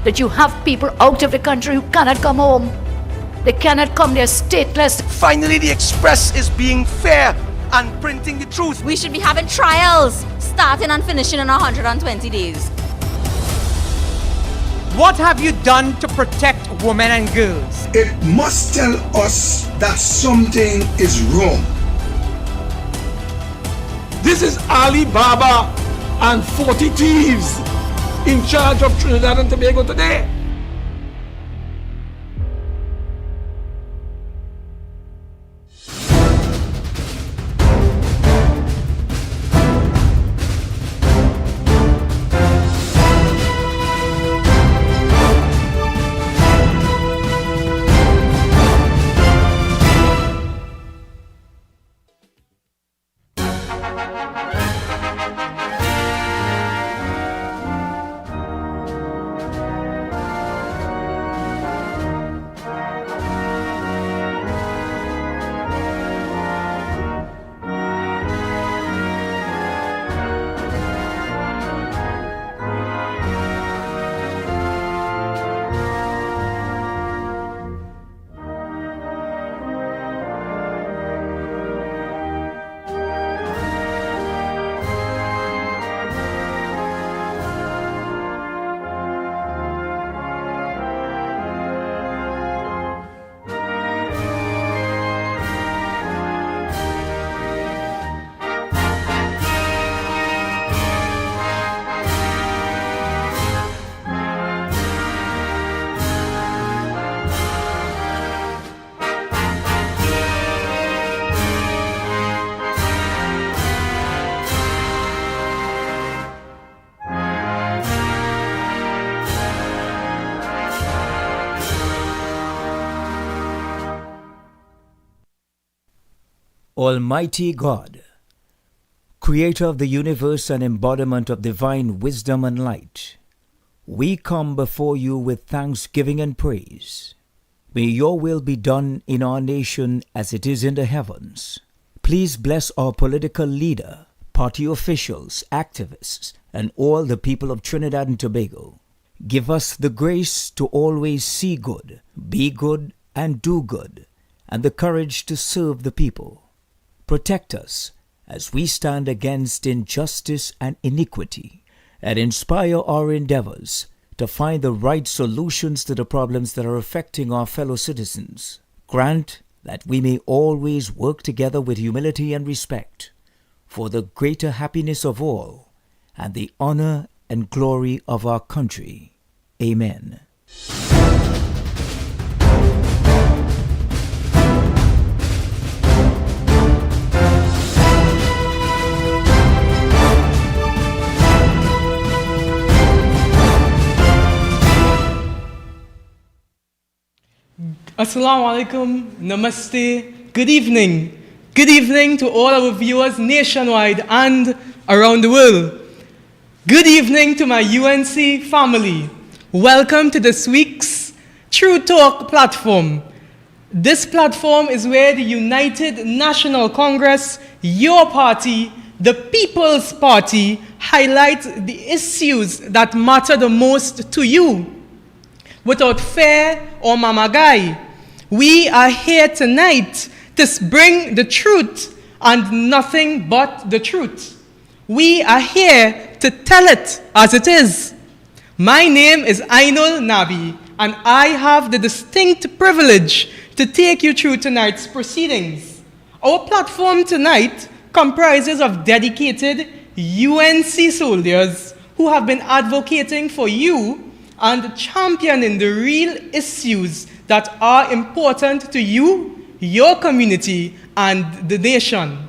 that you have people out of the country who cannot come home. They cannot come, they're stateless. Finally, the Express is being fair and printing the truth. We should be having trials, starting and finishing in 120 days. What have you done to protect women and girls? It must tell us that something is wrong. This is Ali Baba and 40 thieves in charge of Trinidad and Tobago today. Almighty God, Creator of the universe and embodiment of divine wisdom and light, we come before you with thanksgiving and praise. May your will be done in our nation as it is in the heavens. Please bless our political leader, party officials, activists, and all the people of Trinidad and Tobago. Give us the grace to always see good, be good, and do good, and the courage to serve the people. Protect us as we stand against injustice and iniquity, and inspire our endeavors to find the right solutions to the problems that are affecting our fellow citizens. Grant that we may always work together with humility and respect for the greater happiness of all and the honor and glory of our country. Amen. Assalamu alaikum, namaste, good evening. Good evening to all our viewers nationwide and around the world. Good evening to my UNC family. Welcome to this week's True Talk platform. This platform is where the United National Congress, your party, the People's Party, highlights the issues that matter the most to you. Without fear or mamagai, we are here tonight to bring the truth and nothing but the truth. We are here to tell it as it is. My name is Ainul Nabi, and I have the distinct privilege to take you through tonight's proceedings. Our platform tonight comprises of dedicated UNC soldiers who have been advocating for you and championing the real issues that are important to you, your community, and the nation.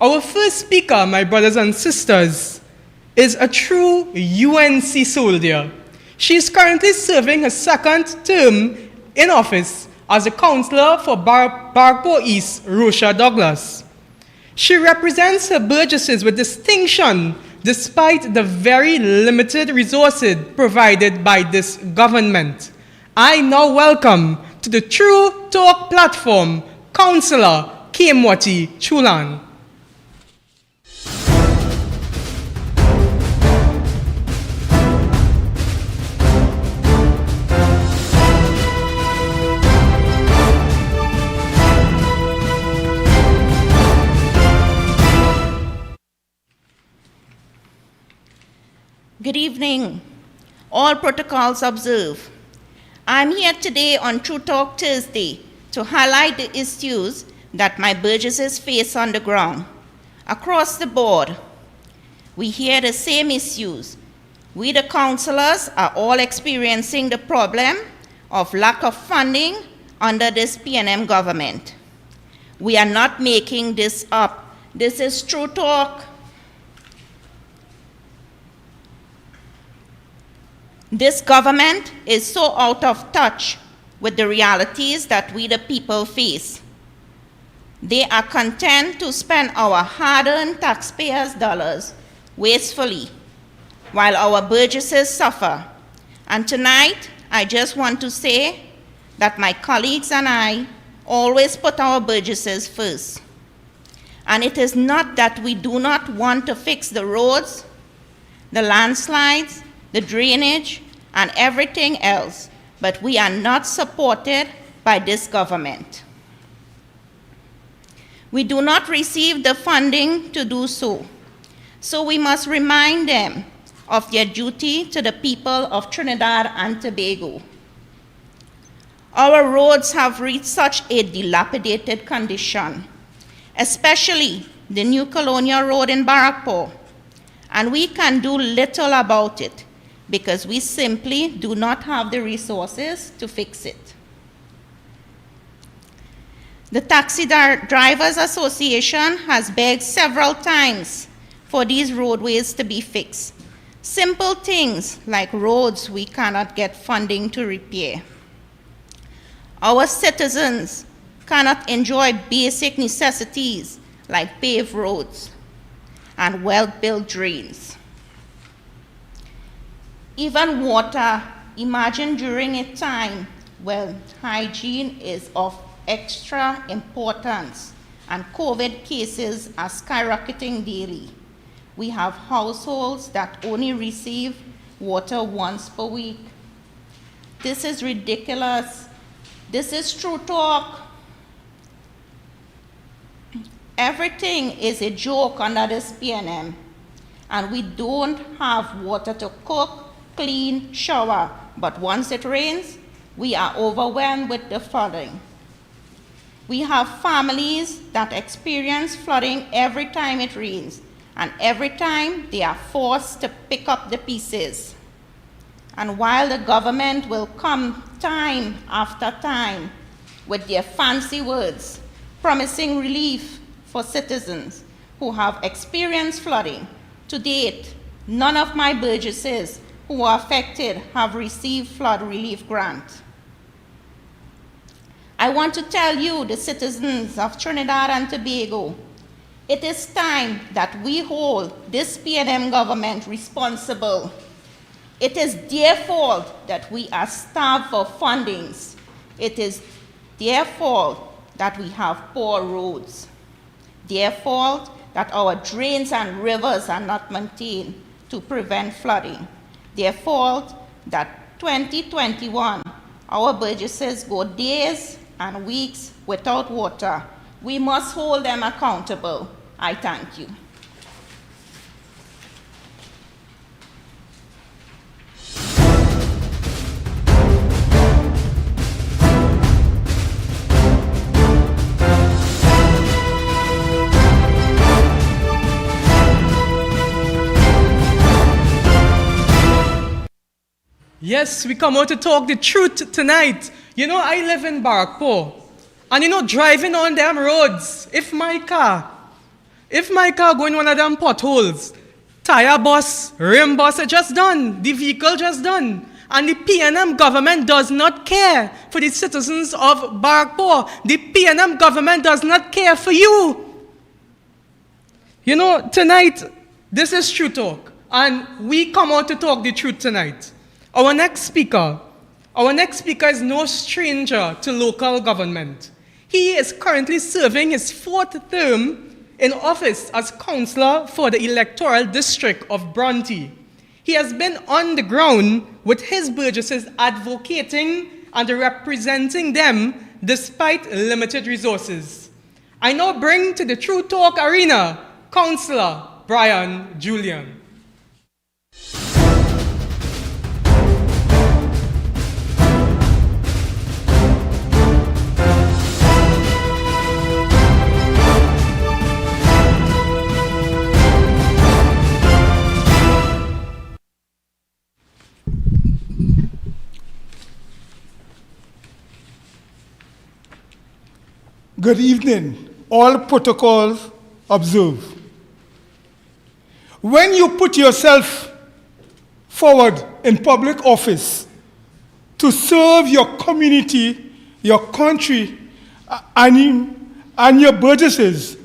Our first speaker, my brothers and sisters, is a true UNC soldier. She is currently serving her second term in office as a councillor for Barpo East, Rosha Douglas. She represents her burgesses with distinction despite the very limited resources provided by this government. I now welcome to the True Talk platform, Councillor Kemwati Chulan. Good evening. All protocols observed. I'm here today on True Talk Thursday to highlight the issues that my burgesses face on the ground. Across the board, we hear the same issues. We, the councillors, are all experiencing the problem of lack of funding under this PNM government. We are not making this up. This is true talk. This government is so out of touch with the realities that we the people face. They are content to spend our hard-earned taxpayers' dollars wastefully, while our burgesses suffer. And tonight, I just want to say that my colleagues and I always put our burgesses first. And it is not that we do not want to fix the roads, the landslides, the drainage, and everything else, but we are not supported by this government. We do not receive the funding to do so. So we must remind them of their duty to the people of Trinidad and Tobago. Our roads have reached such a dilapidated condition, especially the new Colonial Road in Barrackpore, and we can do little about it because we simply do not have the resources to fix it. The Taxi Drivers Association has begged several times for these roadways to be fixed. Simple things like roads we cannot get funding to repair. Our citizens cannot enjoy basic necessities like paved roads and well-built drains. Even water, imagine during a time when hygiene is of extra importance and COVID cases are skyrocketing daily. We have households that only receive water once per week. This is ridiculous. This is true talk. Everything is a joke under this PNM, and we don't have water to cook, clean, shower, but once it rains, we are overwhelmed with the flooding. We have families that experience flooding every time it rains, and every time they are forced to pick up the pieces. And while the government will come time after time with their fancy words, promising relief for citizens who have experienced flooding, to date, none of my burgesses who were affected have received flood relief grant. I want to tell you, the citizens of Trinidad and Tobago, it is time that we hold this PNM government responsible. It is their fault that we are starved for fundings. It is their fault that we have poor roads. Their fault that our drains and rivers are not maintained to prevent flooding. Their fault that 2021, our burgesses go days and weeks without water. We must hold them accountable. I thank you. Yes, we come out to talk the truth tonight. You know, I live in Barrackpore. And you know, driving on them roads, if my car go in one of them potholes, tire bust, rim bust, it just done. The vehicle just done. And the PNM government does not care for the citizens of Barrackpore. The PNM government does not care for you. You know, tonight, this is True Talk. And we come out to talk the truth tonight. Our next speaker is no stranger to local government. He is currently serving his 4th term in office as councillor for the electoral district of Bronte. He has been on the ground with his burgesses advocating and representing them despite limited resources. I now bring to the True Talk arena, Councillor Brian Julian. Good evening. All protocols observed. When you put yourself forward in public office to serve your community, your country, and your burgesses,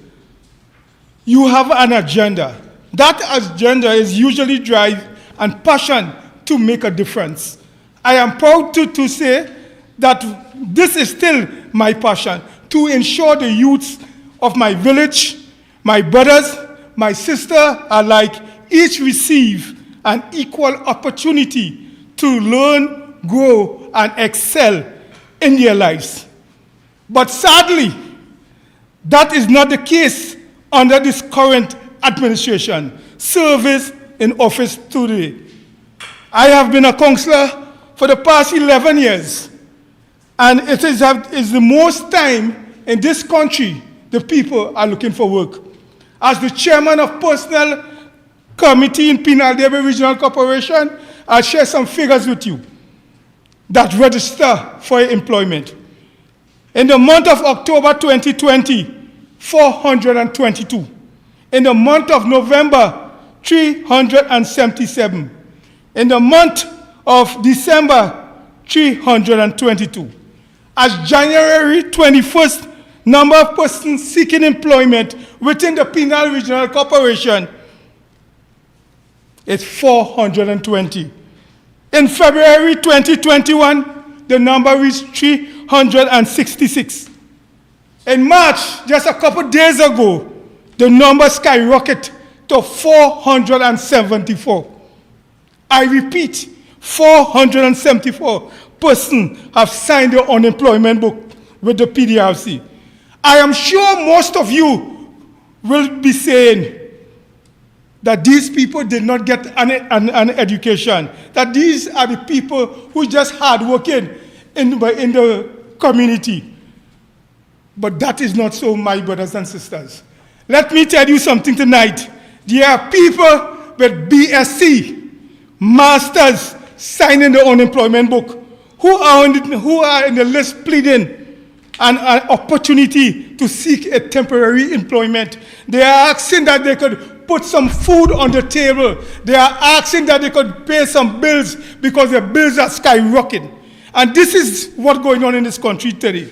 you have an agenda. That agenda is usually drive and passion to make a difference. I am proud to say that this is still my passion, to ensure the youths of my village, my brothers, my sister alike, each receive an equal opportunity to learn, grow, and excel in their lives. But sadly, that is not the case under this current administration. Service in office today. I have been a councillor for the past 11 years, and it is the most time in this country the people are looking for work. As the chairman of personnel committee in Penal-Debe Regional Corporation, I'll share some figures with you that register for employment. In the month of October 2020, 422. In the month of November, 377. In the month of December, 322. As January 21st, number of persons seeking employment within the Penal Regional Corporation is 420. In February 2021, the number reached 366. In March, just a couple days ago, the number skyrocketed to 474. I repeat, 474 persons have signed the unemployment book with the PDRC. I am sure most of you will be saying that these people did not get an education, that these are the people who just hardworking in the community. But that is not so, my brothers and sisters. Let me tell you something tonight. There are people with BSc, masters, signing the unemployment book, who are in the list pleading an opportunity to seek a temporary employment. They are asking that they could put some food on the table. They are asking that they could pay some bills because their bills are skyrocketing. And this is what's going on in this country today.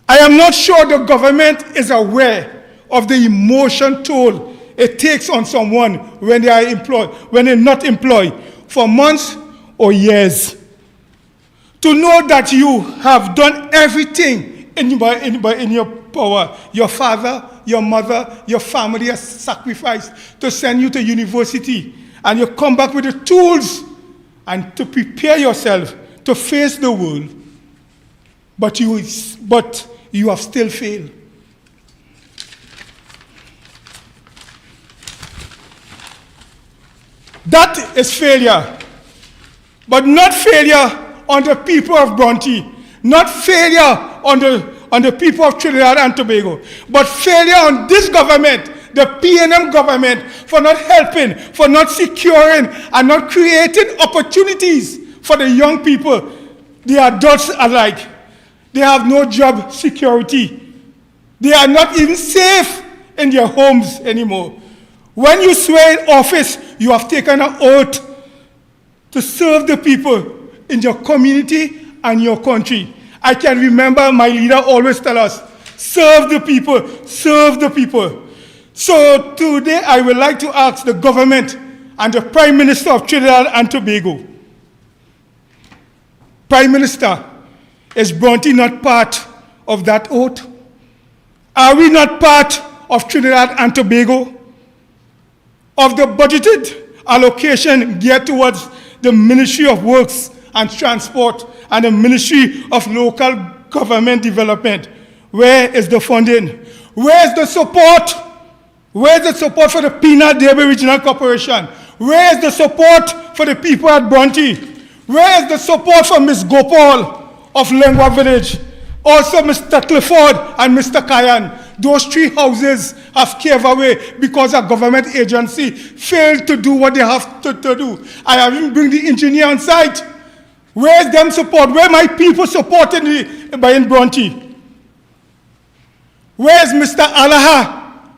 I am not sure the government is aware of the emotion toll it takes on someone when they are employed, when they're not employed for months or years. To know that you have done everything in your power. Your father, your mother, your family has sacrificed to send you to university, and you come back with the tools and to prepare yourself to face the world. But you have still failed. That is failure. But not failure on the people of Bronte, not failure on the people of Trinidad and Tobago, but failure on this government, the PNM government, for not helping, for not securing, and not creating opportunities for the young people, the adults alike. They have no job security. They are not even safe in their homes anymore. When you swear in office, you have taken an oath to serve the people in your community and your country. I can remember my leader always tell us, serve the people, serve the people. So today I would like to ask the government and the Prime Minister of Trinidad and Tobago. Prime Minister, is Bronte not part of that oath? Are we not part of Trinidad and Tobago? Of the budgeted allocation geared towards the Ministry of Works and Transport and the Ministry of Local Government Development, where is the funding? Where is the support? Where is the support for the Penal-Debe Regional Corporation? Where is the support for the people at Bronte? Where is the support for Ms. Gopal of Lengua Village? Also Mr. Clifford and Mr. Kayan. Those 3 houses have caved away because a government agency failed to do what they have to do. I have even bring the engineer on site. Where is them support? Where my people supporting in Bronte? Where's Mr. Alaha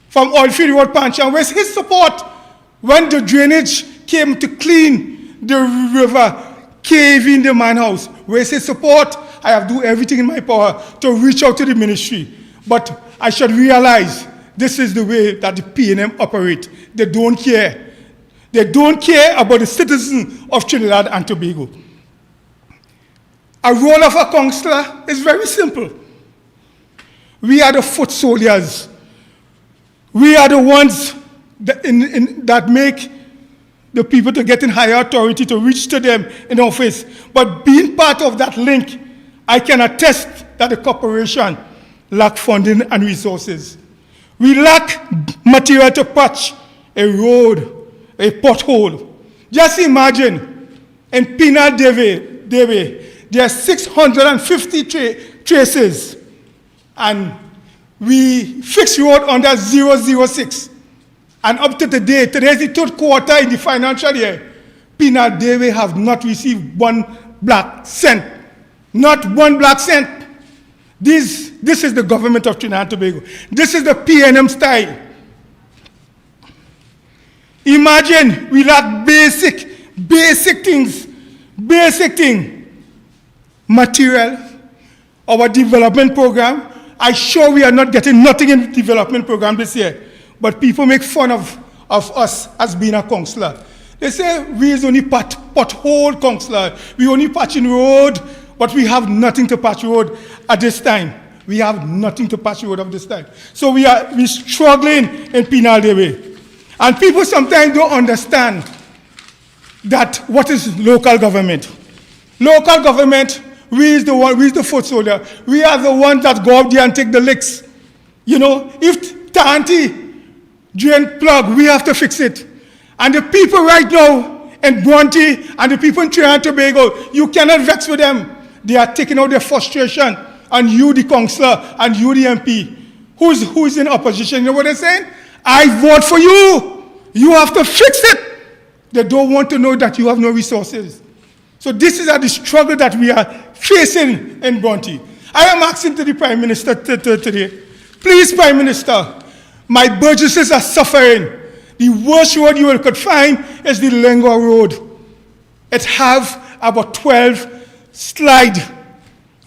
from Oilfield Road, Pancham? Where's his support when the drainage came to clean the river, cave in the man house? Where's his support? I have to do everything in my power to reach out to the ministry. But I should realize this is the way that the PNM operate. They don't care. They don't care about the citizens of Trinidad and Tobago. A role of a counselor is very simple. We are the foot soldiers. We are the ones that make the people to get in higher authority to reach to them in office. But being part of that link, I can attest that the corporation lack funding and resources. We lack material to patch a road, a pothole. Just imagine, in Penal Deve, there are 650 traces, and we fix road under 006. And up to today is the third quarter in the financial year, Penal Deve have not received one black cent. Not one black cent. This is the government of Trinidad and Tobago. This is the PNM style. Imagine we lack basic things. Material, our development program. I sure we are not getting nothing in the development program this year. But people make fun of us as being a counselor. They say we is only pothole counselor. We only patching road, but we have nothing to patch road at this time. We have nothing to patch road at this time. So we're struggling in Penal Deve. And people sometimes don't understand that what is local government. Local government, we is the foot soldier. We are the ones that go out there and take the licks. You know, if Tanti drain plug, we have to fix it. And the people right now in Bronte and the people in Trinidad and Tobago, you cannot vex with them. They are taking out their frustration on you, the councillor, and you, the MP. Who's in opposition? You know what they're saying? I vote for you. You have to fix it. They don't want to know that you have no resources. So this is the struggle that we are facing in Bronte. I am asking to the Prime Minister today, please, Prime Minister, my burgesses are suffering. The worst road you could find is the Lengua Road. It have about 12 slide,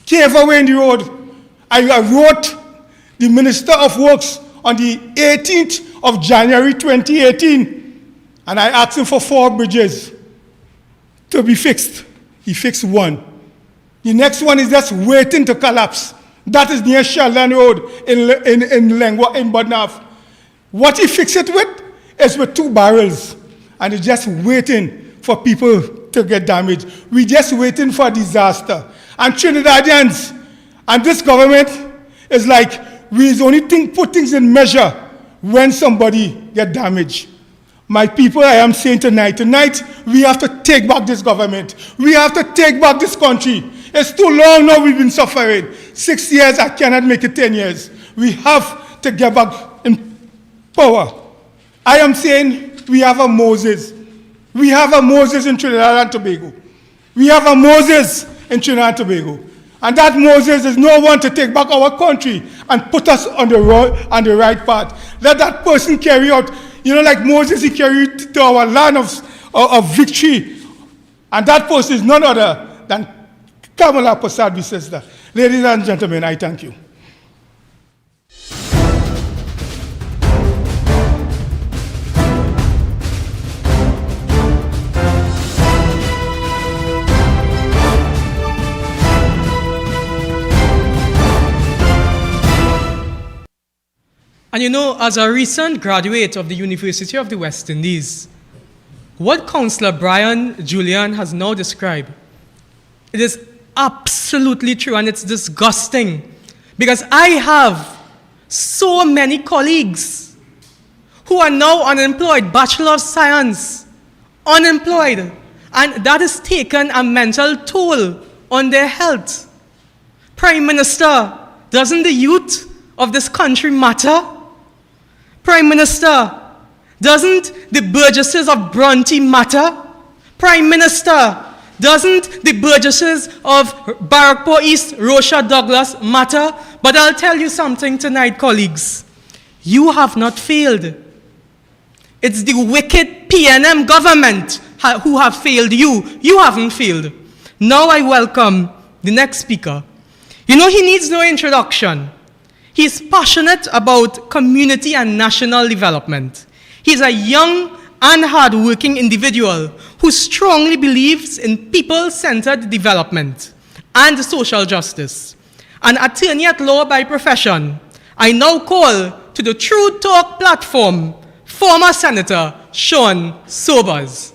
cave away in the road. I wrote the Minister of Works on the 18th of January 2018, and I asked him for 4 bridges to be fixed. He fixed 1. The next one is just waiting to collapse. That is near Sheldon Road in Lengua, in Badnaf. What he fixed it with is with 2 barrels, and it's just waiting for people to get damaged. We're just waiting for a disaster. And Trinidadians and this government is like, we only put things in measure when somebody get damaged. My people, I am saying tonight, we have to take back this government. We have to take back this country. It's too long now we've been suffering. 6 years, I cannot make it 10 years. We have to get back in power. I am saying we have a Moses. We have a Moses in Trinidad and Tobago. We have a Moses in Trinidad and Tobago. And that Moses is no one to take back our country and put us on the right path. Let that person carry out, like Moses, he carried to our land of victory. And that person is none other than Kamala Prasad, sister. Ladies and gentlemen, I thank you. And as a recent graduate of the University of the West Indies, what Councillor Brian Julian has now described, it is absolutely true, and it's disgusting, because I have so many colleagues who are now unemployed, Bachelor of Science, unemployed, and that has taken a mental toll on their health. Prime Minister, doesn't the youth of this country matter? Prime Minister, doesn't the burgesses of Bronte matter? Prime Minister, doesn't the burgesses of Barrackpore East, Rosha Douglas matter? But I'll tell you something tonight, colleagues. You have not failed. It's the wicked PNM government who have failed you. You haven't failed. Now I welcome the next speaker. You know, he needs no introduction. He's passionate about community and national development. He's a young and hardworking individual who strongly believes in people-centered development and social justice. An attorney at law by profession, I now call to the True Talk platform former Senator Sean Sobers.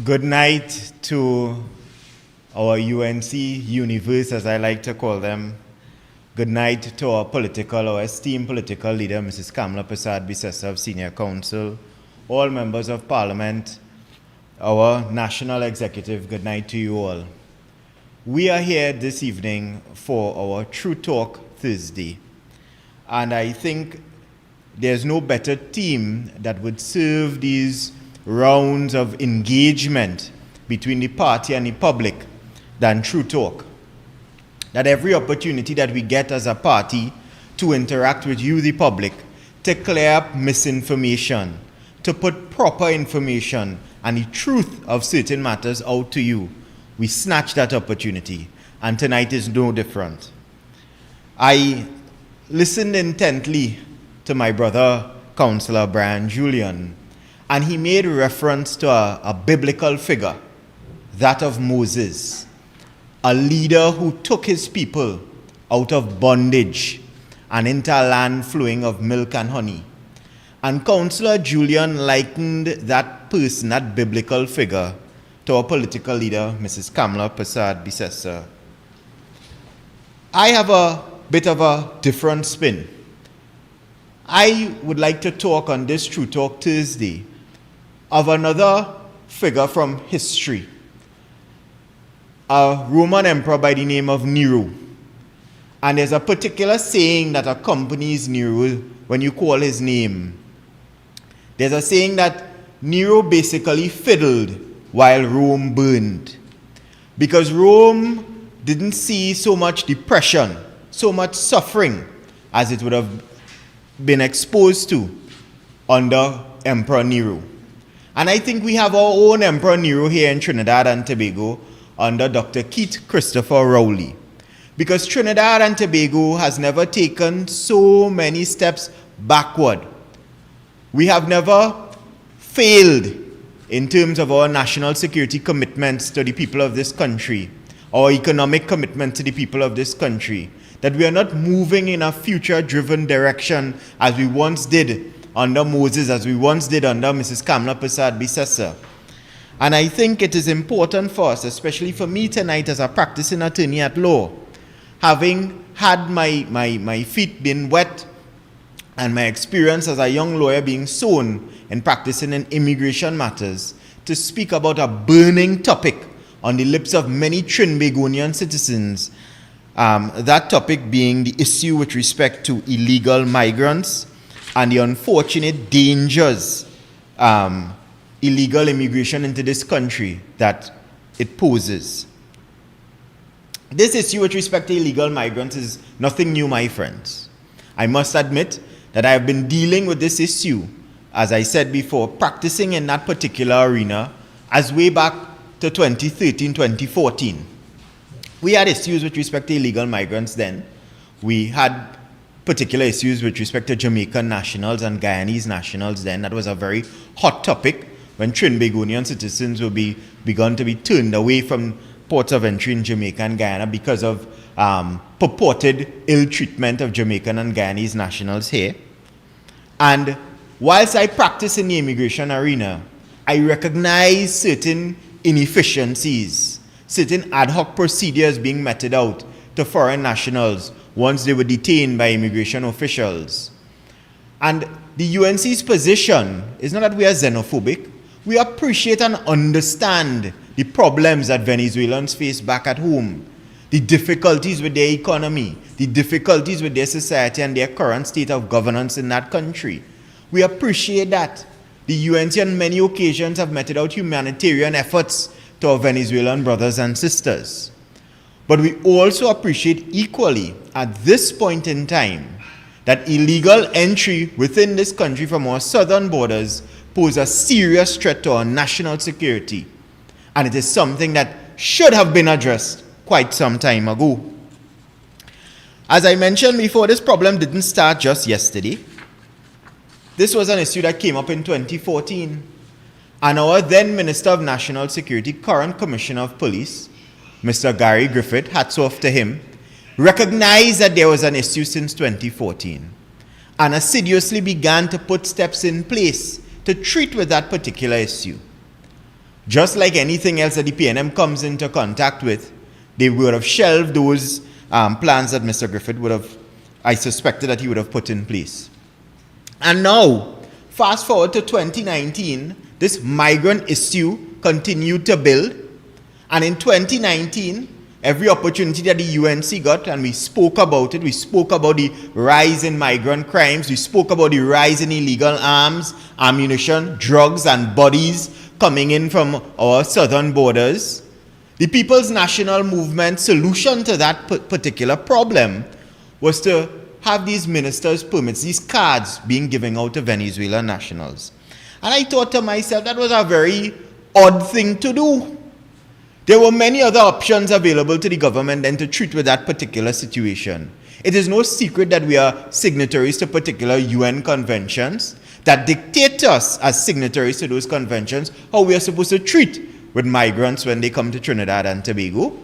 Good night to our UNC universe, as I like to call them. Good night to our esteemed political leader, Mrs. Kamala Persad-Bissessar of Senior Council, all members of Parliament, our national executive, good night to you all. We are here this evening for our True Talk Thursday, and I think there's no better team that would serve these rounds of engagement between the party and the public than True Talk. That every opportunity that we get as a party to interact with you, the public, to clear up misinformation, to put proper information and the truth of certain matters out to you, we snatch that opportunity. And tonight is no different. I listened intently to my brother, Councillor Brian Julian, and he made reference to a biblical figure, that of Moses, a leader who took his people out of bondage and into a land flowing of milk and honey. And Councillor Julian likened that person, that biblical figure, to our political leader, Mrs. Kamala Persad-Bissessar. I have a bit of a different spin. I would like to talk on this True Talk Thursday of another figure from history, a Roman emperor by the name of Nero. And there's a particular saying that accompanies Nero when you call his name. There's a saying that Nero basically fiddled while Rome burned, because Rome didn't see so much depression, so much suffering as it would have been exposed to under Emperor Nero. And I think we have our own Emperor Nero here in Trinidad and Tobago under Dr. Keith Christopher Rowley. Because Trinidad and Tobago has never taken so many steps backward. We have never failed in terms of our national security commitments to the people of this country, our economic commitment to the people of this country, that we are not moving in a future-driven direction as we once did under Moses, as we once did under Mrs. Kamala Persad-Bissessar. And I think it is important for us, especially for me tonight as a practicing attorney at law, having had my feet being wet and my experience as a young lawyer being sown in practicing in immigration matters, to speak about a burning topic on the lips of many Trinbagonian citizens, that topic being the issue with respect to illegal migrants and the unfortunate dangers illegal immigration into this country that it poses. This issue with respect to illegal migrants is nothing new, my friends. I must admit that I have been dealing with this issue, as I said before, practicing in that particular arena as way back to 2013, 2014. We had issues with respect to illegal migrants then. We had particular issues with respect to Jamaican nationals and Guyanese nationals then. That was a very hot topic when Trinbagonian citizens will be begun to be turned away from ports of entry in Jamaica and Guyana because of purported ill treatment of Jamaican and Guyanese nationals here. And whilst I practice in the immigration arena, I recognize certain inefficiencies, certain ad hoc procedures being meted out to foreign nationals once they were detained by immigration officials. And the UNC's position is not that we are xenophobic. We appreciate and understand the problems that Venezuelans face back at home. the difficulties with their economy, the difficulties with their society and their current state of governance in that country. We appreciate that. The UNC on many occasions have meted out humanitarian efforts to our Venezuelan brothers and sisters. But we also appreciate equally, at this point in time, that illegal entry within this country from our southern borders pose a serious threat to our national security. And it is something that should have been addressed quite some time ago. As I mentioned before, this problem didn't start just yesterday. This was an issue that came up in 2014. And our then Minister of National Security, current Commissioner of Police, Mr. Gary Griffith, hats off to him, recognized that there was an issue since 2014 and assiduously began to put steps in place to treat with that particular issue. Just like anything else that the PNM comes into contact with, they would have shelved those plans that Mr. Griffith would have, I suspected that he would have put in place. And now, fast forward to 2019, this migrant issue continued to build. And in 2019, every opportunity that the UNC got, and we spoke about it, we spoke about the rise in migrant crimes, we spoke about the rise in illegal arms, ammunition, drugs, and bodies coming in from our southern borders. The People's National Movement solution to that particular problem was to have these ministers' permits, these cards being given out to Venezuelan nationals. And I thought to myself, that was a very odd thing to do. There were many other options available to the government than to treat with that particular situation. It is no secret that we are signatories to particular UN conventions that dictate to us as signatories to those conventions how we are supposed to treat with migrants when they come to Trinidad and Tobago.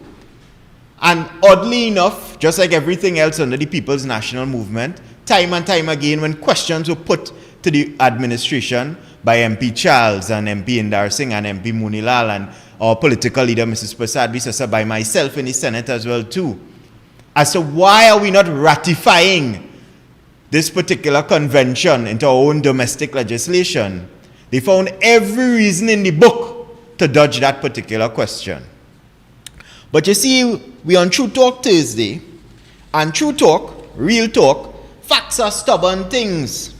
And oddly enough, just like everything else under the People's National Movement, time and time again when questions were put to the administration by MP Charles and MP Indar Singh and MP Munilal and our political leader Mrs. Prasad Bisasa, by myself in the Senate as well too, as to why are we not ratifying this particular convention into our own domestic legislation, they found every reason in the book to dodge that particular question. But you see, we on True Talk Thursday, and True Talk, real talk, facts are stubborn things.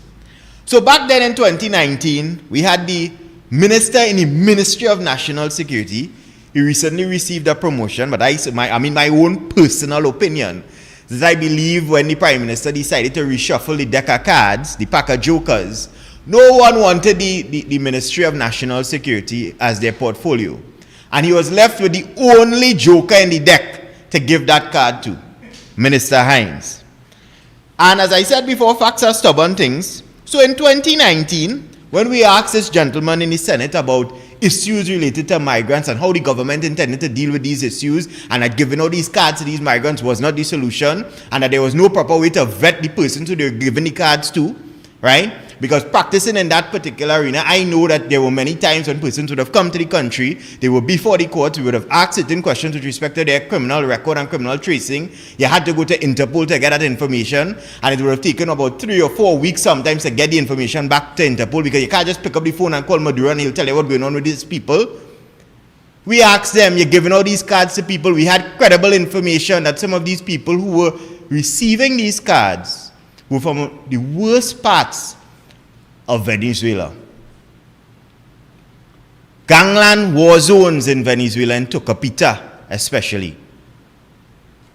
So back then in 2019, we had the minister in the Ministry of National Security. He recently received a promotion, but my own personal opinion is that I believe when the Prime Minister decided to reshuffle the deck of cards, the pack of jokers, no one wanted the Ministry of National Security as their portfolio. And he was left with the only joker in the deck to give that card to, Minister Hines. And as I said before, facts are stubborn things. So in 2019, when we asked this gentleman in the Senate about issues related to migrants and how the government intended to deal with these issues, and that giving out these cards to these migrants was not the solution, and that there was no proper way to vet the persons who they were giving the cards to, right? Because practicing in that particular arena, I know that there were many times when persons would have come to the country, they were before the courts, we would have asked certain questions with respect to their criminal record and criminal tracing. You had to go to Interpol to get that information, and it would have taken about 3 or 4 weeks sometimes to get the information back to Interpol, because you can't just pick up the phone and call Maduro and he'll tell you what's going on with these people. We asked them, you're giving out these cards to people. We had credible information that some of these people who were receiving these cards were from the worst parts of Venezuela. Gangland war zones in Venezuela and Tocopita especially,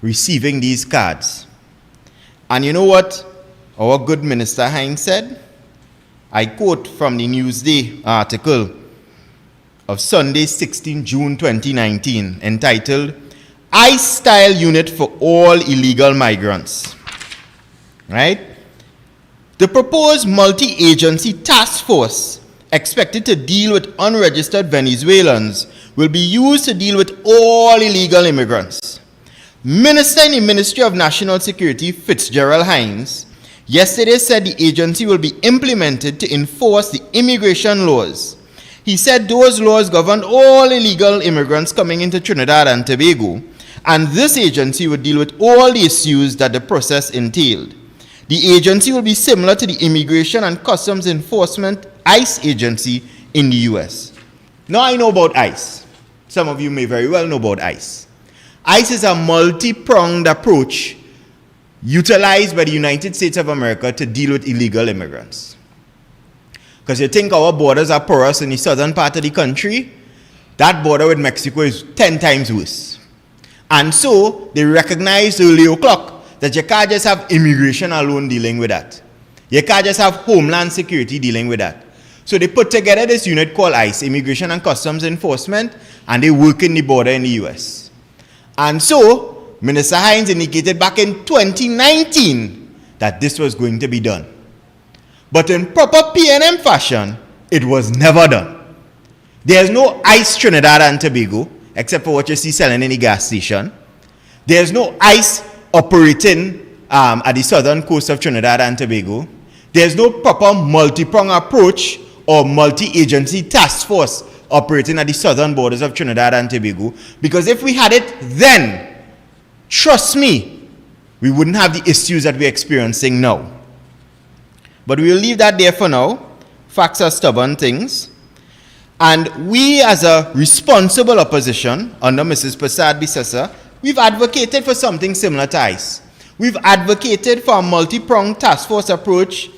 receiving these cards. And you know what our good Minister Hines said? I quote from the Newsday article of Sunday, 16 June 2019, entitled, ICE-style unit for all illegal migrants. Right? The proposed multi-agency task force expected to deal with unregistered Venezuelans will be used to deal with all illegal immigrants. Minister in the Ministry of National Security, Fitzgerald Hines, yesterday said the agency will be implemented to enforce the immigration laws. He said those laws govern all illegal immigrants coming into Trinidad and Tobago, and this agency would deal with all the issues that the process entailed. The agency will be similar to the Immigration and Customs Enforcement ICE agency in the US. Now I know about ICE. Some of you may very well know about ICE. ICE is a multi-pronged approach utilized by the United States of America to deal with illegal immigrants. Because you think our borders are porous in the southern part of the country, that border with Mexico is 10 times worse. And so they recognized early o'clock that you can't just have immigration alone dealing with that. You can't just have homeland security dealing with that. So they put together this unit called ICE, Immigration and Customs Enforcement, and they work in the border in the US. And so Minister Hines indicated back in 2019 that this was going to be done. But in proper P&M fashion, it was never done. There's no ICE Trinidad and Tobago, except for what you see selling in the gas station. There's no ICE operating at the southern coast of Trinidad and Tobago. There's no proper multi-pronged approach or multi-agency task force operating at the southern borders of Trinidad and Tobago. Because if we had it then, trust me, we wouldn't have the issues that we're experiencing now. But we'll leave that there for now. Facts are stubborn things. And we as a responsible opposition under Mrs. Prasad Bisesa, we've advocated for something similar to ICE. We've advocated for a multi-pronged task force approach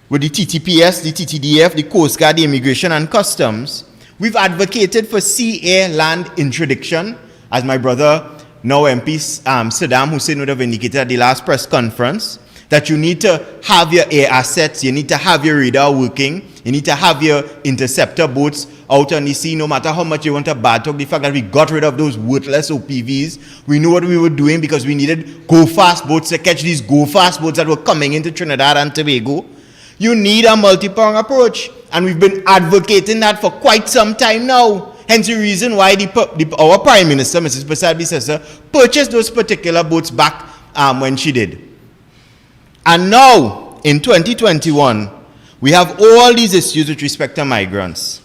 with the TTPS, the TTDF, the Coast Guard, the Immigration and Customs. We've advocated for sea, air, land interdiction, as my brother, now MP Saddam Hussein would have indicated at the last press conference, that you need to have your air assets, you need to have your radar working, you need to have your interceptor boats out on the sea, no matter how much you want to bad talk the fact that we got rid of those worthless OPVs. We knew what we were doing because we needed go-fast boats to catch these go-fast boats that were coming into Trinidad and Tobago. You need a multi-pronged approach, and we've been advocating that for quite some time now. Hence the reason why our Prime Minister, Mrs. Prasad Bisesa, purchased those particular boats back when she did. And now, in 2021, we have all these issues with respect to migrants.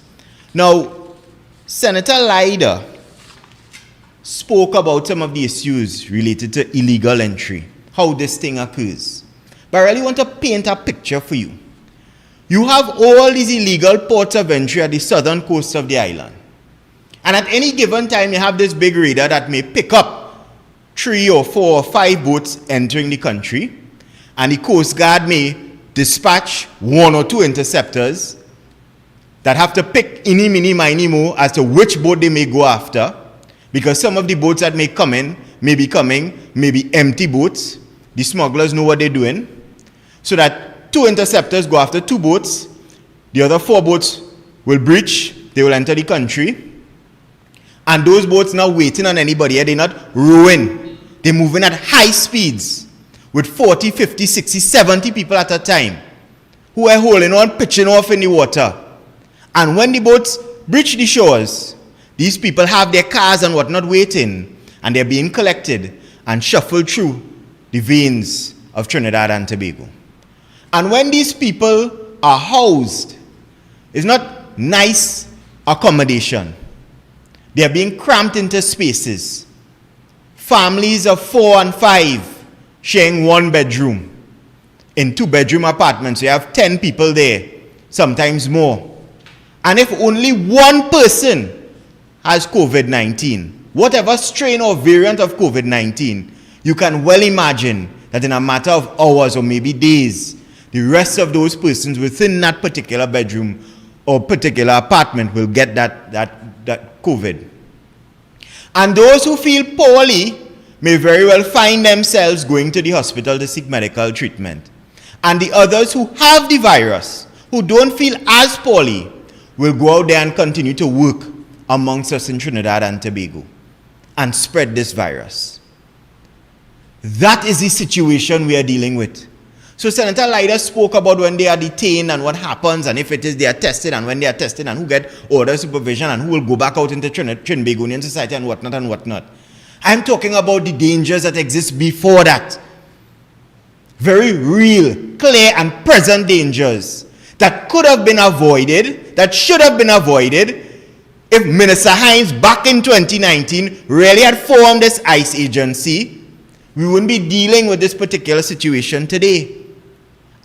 Now, Senator Leida spoke about some of the issues related to illegal entry, how this thing occurs. But I really want to paint a picture for you. You have all these illegal ports of entry at the southern coast of the island. And at any given time, you have this big radar that may pick up 3 or 4 or 5 boats entering the country. And the Coast Guard may dispatch 1 or 2 interceptors that have to pick any, mini, miny, mo as to which boat they may go after. Because some of the boats that may come in, may be empty boats. The smugglers know what they're doing. So that 2 interceptors go after 2 boats. The other 4 boats will breach. They will enter the country. And those boats now waiting on anybody. They're not rowing. They're moving at high speeds with 40, 50, 60, 70 people at a time who are holding on, pitching off in the water. And when the boats breach the shores, these people have their cars and whatnot waiting, and they're being collected and shuffled through the veins of Trinidad and Tobago. And when these people are housed, it's not nice accommodation. They're being cramped into spaces. Families of 4 and 5 sharing 1 bedroom. In 2-bedroom apartments, you have 10 people there, sometimes more. And if only 1 person has COVID-19, whatever strain or variant of COVID-19, you can well imagine that in a matter of hours or maybe days, the rest of those persons within that particular bedroom or particular apartment will get that COVID. And those who feel poorly may very well find themselves going to the hospital to seek medical treatment. And the others who have the virus, who don't feel as poorly, will go out there and continue to work amongst us in Trinidad and Tobago and spread this virus. That is the situation we are dealing with. So Senator Leida spoke about when they are detained and what happens, and if it is they are tested, and when they are tested, and who get order supervision, and who will go back out into Trinbagonian society and whatnot and whatnot. I'm talking about the dangers that exist before that. Very real, clear, and present dangers that could have been avoided, that should have been avoided, if Minister Hines back in 2019 really had formed this ICE agency. We wouldn't be dealing with this particular situation today.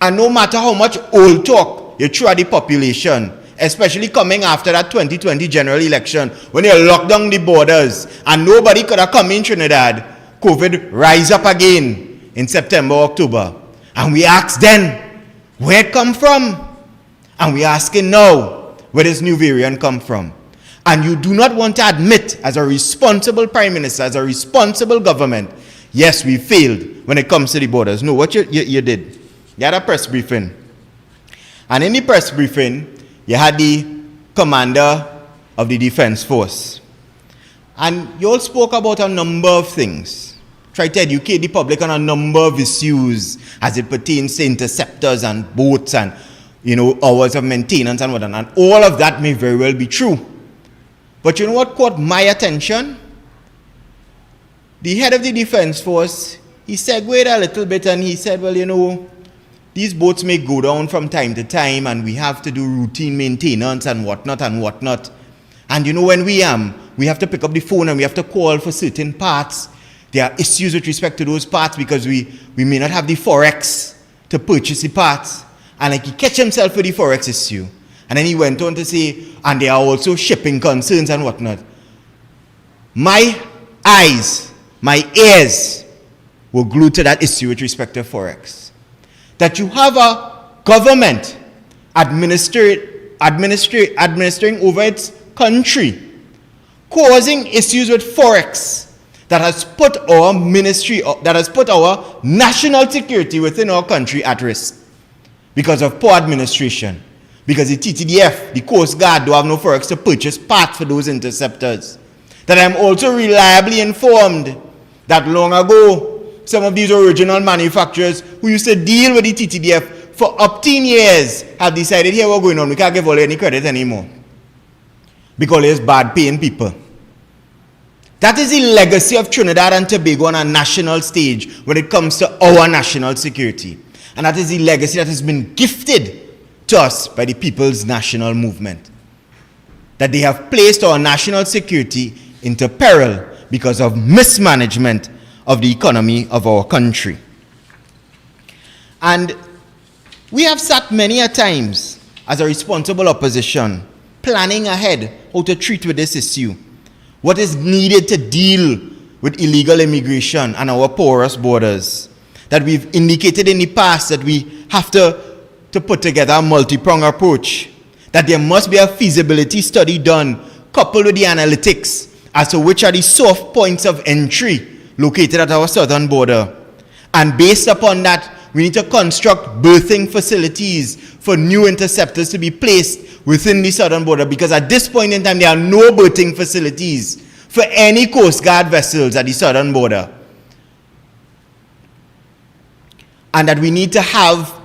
And no matter how much old talk you throw at the population, especially coming after that 2020 general election, when they locked down the borders and nobody could have come in Trinidad, COVID rise up again in September, October. And we asked then, where it come from? And we asking now, where does new variant come from? And you do not want to admit, as a responsible prime minister, as a responsible government, yes, we failed when it comes to the borders. No, what you did, you had a press briefing. And in the press briefing, you had the commander of the Defense Force. And you all spoke about a number of things. Try to educate the public on a number of issues as it pertains to interceptors and boats and, hours of maintenance and whatnot. And all of that may very well be true. But you know what caught my attention? The head of the Defense Force, he segued a little bit and he said, well, these boats may go down from time to time and we have to do routine maintenance and whatnot and whatnot. And when we have to pick up the phone and we have to call for certain parts. There are issues with respect to those parts because we may not have the forex to purchase the parts. And he catch himself with the forex issue. And then he went on to say, and there are also shipping concerns and whatnot. My eyes, my ears were glued to that issue with respect to forex. That you have a government administering over its country, causing issues with forex that has put our ministry, that has put our national security within our country at risk because of poor administration. Because the TTDF, the Coast Guard, don't have no forex to purchase parts for those interceptors. That I'm also reliably informed that long ago, some of these original manufacturers who used to deal with the TTDF for up 10 years have decided, here we're going on, we can't give all any credit anymore. Because it's bad paying people. That is the legacy of Trinidad and Tobago on a national stage when it comes to our national security. And that is the legacy that has been gifted to us by the People's National Movement. That they have placed our national security into peril because of mismanagement of the economy of our country. And we have sat many a times as a responsible opposition planning ahead how to treat with this issue. What is needed to deal with illegal immigration and our porous borders. That we've indicated in the past that we have to put together a multi-pronged approach. That there must be a feasibility study done coupled with the analytics as to which are the soft points of entry located at our southern border. And based upon that, we need to construct berthing facilities for new interceptors to be placed within the southern border, because at this point in time, there are no berthing facilities for any Coast Guard vessels at the southern border. And that we need to have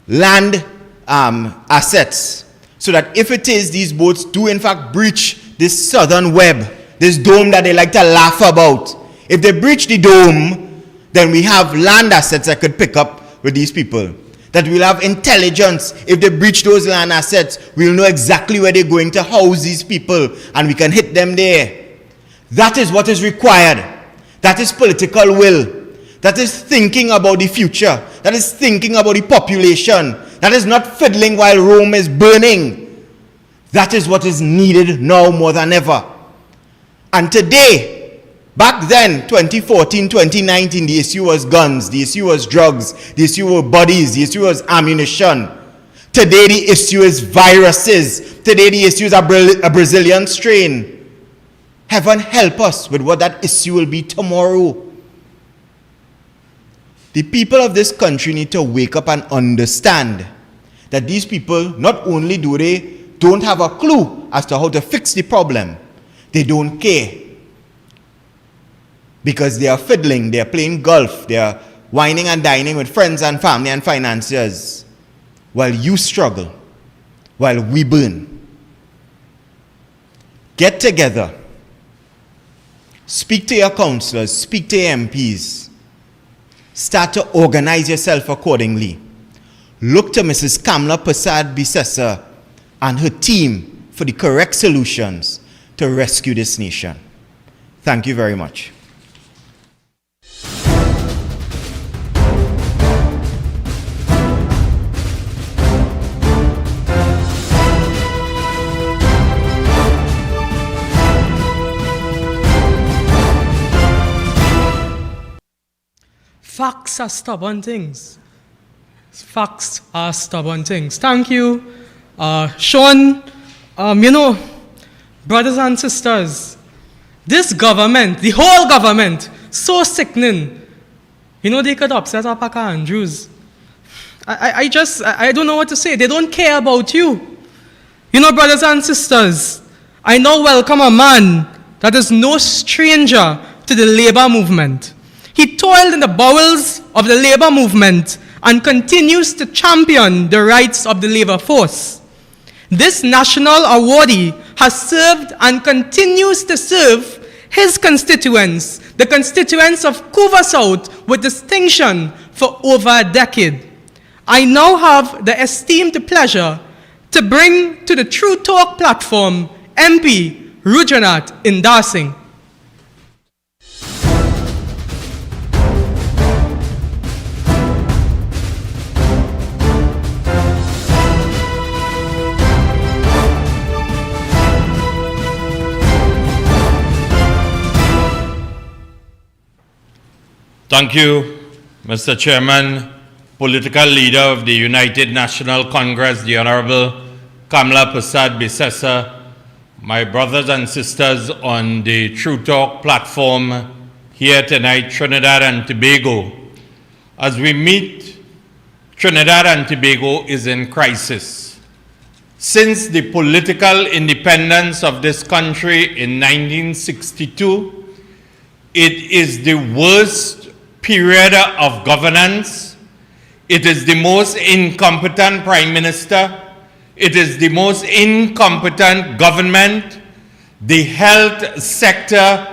land assets, so that if it is these boats do in fact breach this southern web, this dome that they like to laugh about, if they breach the dome, then we have land assets that could pick up with these people. That we'll have intelligence. If they breach those land assets, we'll know exactly where they're going to house these people and we can hit them there. That is what is required. That is political will. That is thinking about the future. That is thinking about the population. That is not fiddling while Rome is burning. That is what is needed now more than ever. And today, back then, 2014, 2019, the issue was guns, the issue was drugs, the issue was bodies, the issue was ammunition. Today, the issue is viruses. Today, the issue is a Brazilian strain. Heaven help us with what that issue will be tomorrow. The people of this country need to wake up and understand that these people, not only do they don't have a clue as to how to fix the problem, they don't care. Because they are fiddling, they are playing golf, they are whining and dining with friends and family and financiers, while you struggle, while we burn. Get together. Speak to your councillors, speak to your MPs. Start to organize yourself accordingly. Look to Mrs. Kamla Prasad Bisesa and her team for the correct solutions to rescue this nation. Thank you very much. Facts are stubborn things. Facts are stubborn things. Thank you, Sean. Brothers and sisters, this government, the whole government, so sickening. They could upset Apaka Andrews. I don't know what to say. They don't care about you. Brothers and sisters, I now welcome a man that is no stranger to the labor movement. He toiled in the bowels of the labor movement and continues to champion the rights of the labor force. This national awardee has served and continues to serve his constituents, the constituents of Couva South, with distinction for over a decade. I now have the esteemed pleasure to bring to the True Talk platform MP Rudranath Indarsingh. Thank you, Mr. Chairman, political leader of the United National Congress, the Honorable Kamla Prasad Bisesa, my brothers and sisters on the True Talk platform here tonight, Trinidad and Tobago. As we meet, Trinidad and Tobago is in crisis. Since the political independence of this country in 1962, it is the worst period of governance. It is the most incompetent prime minister. It is the most incompetent government. The health sector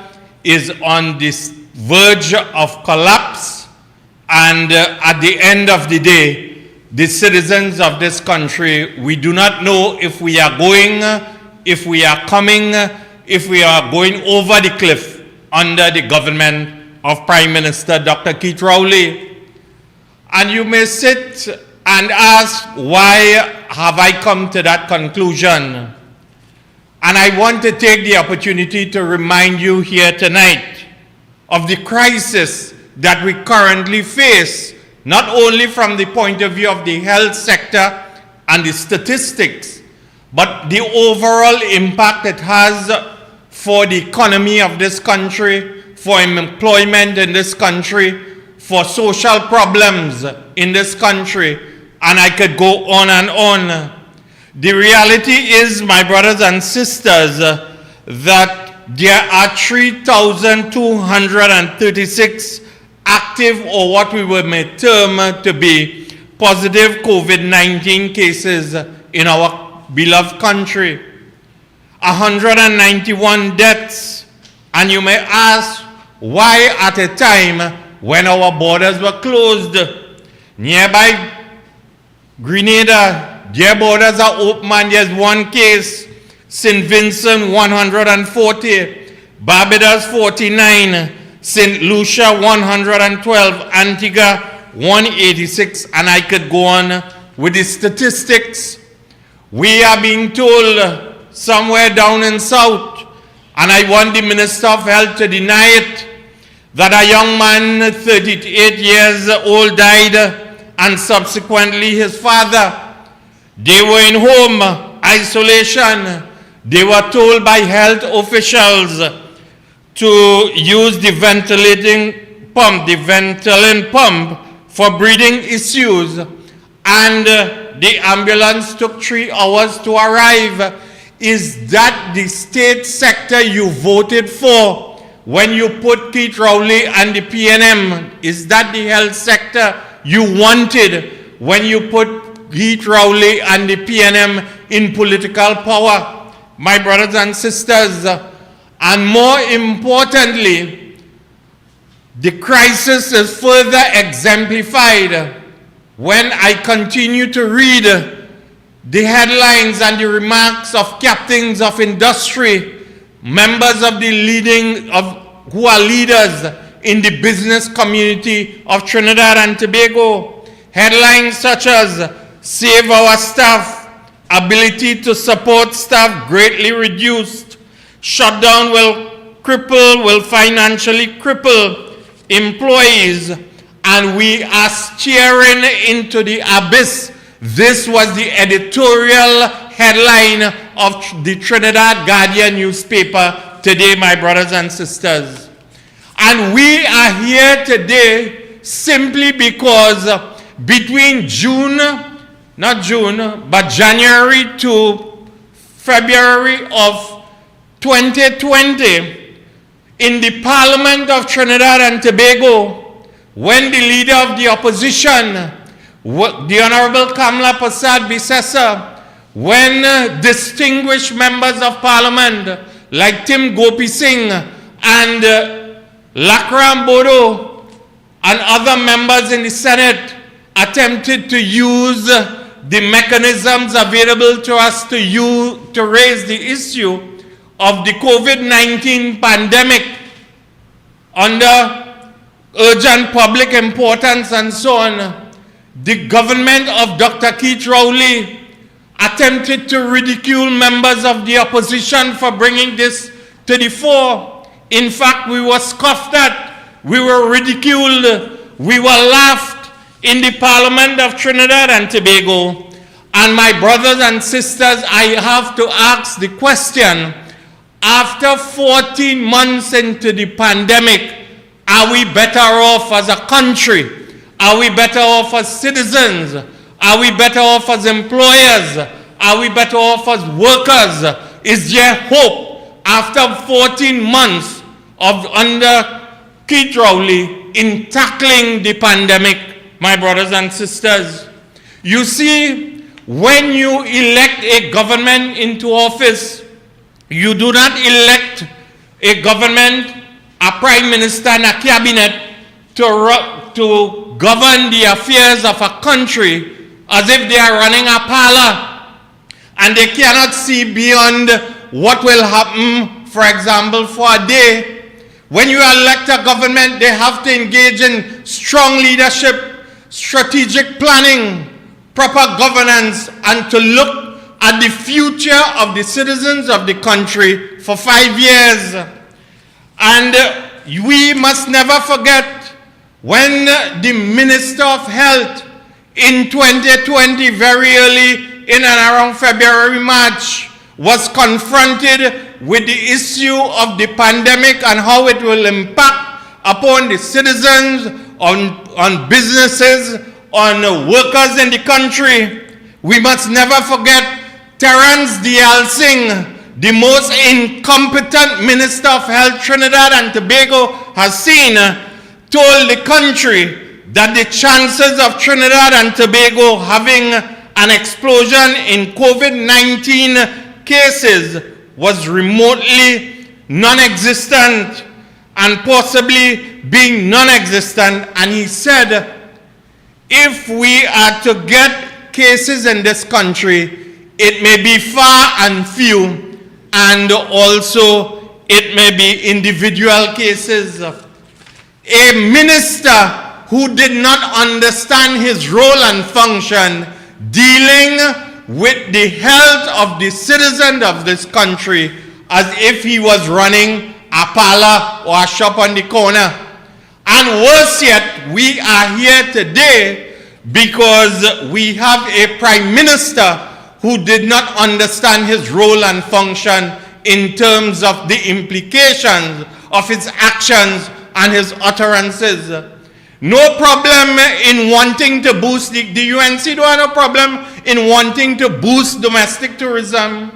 is on this verge of collapse. And at the end of the day, the citizens of this country, we do not know if we are going, if we are coming, if we are going over the cliff under the government of Prime Minister Dr. Keith Rowley. And you may sit and ask, why have I come to that conclusion? And I want to take the opportunity to remind you here tonight of the crisis that we currently face, not only from the point of view of the health sector and the statistics, but the overall impact it has for the economy of this country, for employment in this country, for social problems in this country, and I could go on and on. The reality is, my brothers and sisters, that there are 3,236 active, or what we may term to be positive COVID-19 cases in our beloved country. 191 deaths. And you may ask, why at a time when our borders were closed? Nearby Grenada, their borders are open and there's one case. St. Vincent, 140. Barbados, 49. St. Lucia, 112. Antigua, 186. And I could go on with the statistics. We are being told somewhere down in South, and I want the Minister of Health to deny it, that a young man, 38 years old, died, and subsequently his father. They were in home isolation. They were told by health officials to use the ventilating pump, the Ventolin pump, for breathing issues, and the ambulance took 3 hours to arrive. Is that the state sector you voted for when you put Keith Rowley and the PNM? Is that the health sector you wanted when you put Keith Rowley and the PNM in political power? My brothers and sisters, and more importantly, the crisis is further exemplified when I continue to read the headlines and the remarks of captains of industry, members of the who are leaders in the business community of Trinidad and Tobago. Headlines such as, save our staff, ability to support staff greatly reduced, shutdown will financially cripple employees, and we are staring into the abyss. This was the editorial headline of the Trinidad Guardian newspaper today, my brothers and sisters. And we are here today simply because between January to February of 2020, in the Parliament of Trinidad and Tobago, when the leader of the opposition, the Honorable Kamla Persad Bissessa, when distinguished members of Parliament like Tim Gopi Singh and Lakram Bodo and other members in the Senate attempted to use the mechanisms available to us to raise the issue of the COVID-19 pandemic under urgent public importance and so on, the government of Dr. Keith Rowley attempted to ridicule members of the opposition for bringing this to the fore. In fact, we were scoffed at, we were ridiculed, we were laughed in the Parliament of Trinidad and Tobago. And my brothers and sisters, I have to ask the question, after 14 months into the pandemic, are we better off as a country? Are we better off as citizens? Are we better off as employers? Are we better off as workers? Is there hope after 14 months of under Keith Rowley in tackling the pandemic, my brothers and sisters? You see, when you elect a government into office, you do not elect a government, a prime minister and a cabinet to govern the affairs of a country as if they are running a parlor and they cannot see beyond what will happen, for example, for a day. When you elect a government, they have to engage in strong leadership, strategic planning, proper governance, and to look at the future of the citizens of the country for 5 years. And we must never forget when the Minister of Health in 2020, very early in and around February, March, was confronted with the issue of the pandemic and how it will impact upon the citizens, on businesses, on workers in the country. We must never forget Terence Dial Singh, the most incompetent Minister of Health Trinidad and Tobago has seen, told the country that the chances of Trinidad and Tobago having an explosion in COVID-19 cases was remotely non-existent and possibly being non-existent. And he said, if we are to get cases in this country, it may be far and few, and also it may be individual cases. A minister who did not understand his role and function dealing with the health of the citizens of this country as if he was running a parlor or a shop on the corner. And worse yet, we are here today because we have a prime minister who did not understand his role and function in terms of the implications of his actions and his utterances. No problem in wanting to boost, the UNC don't have no problem in wanting to boost domestic tourism.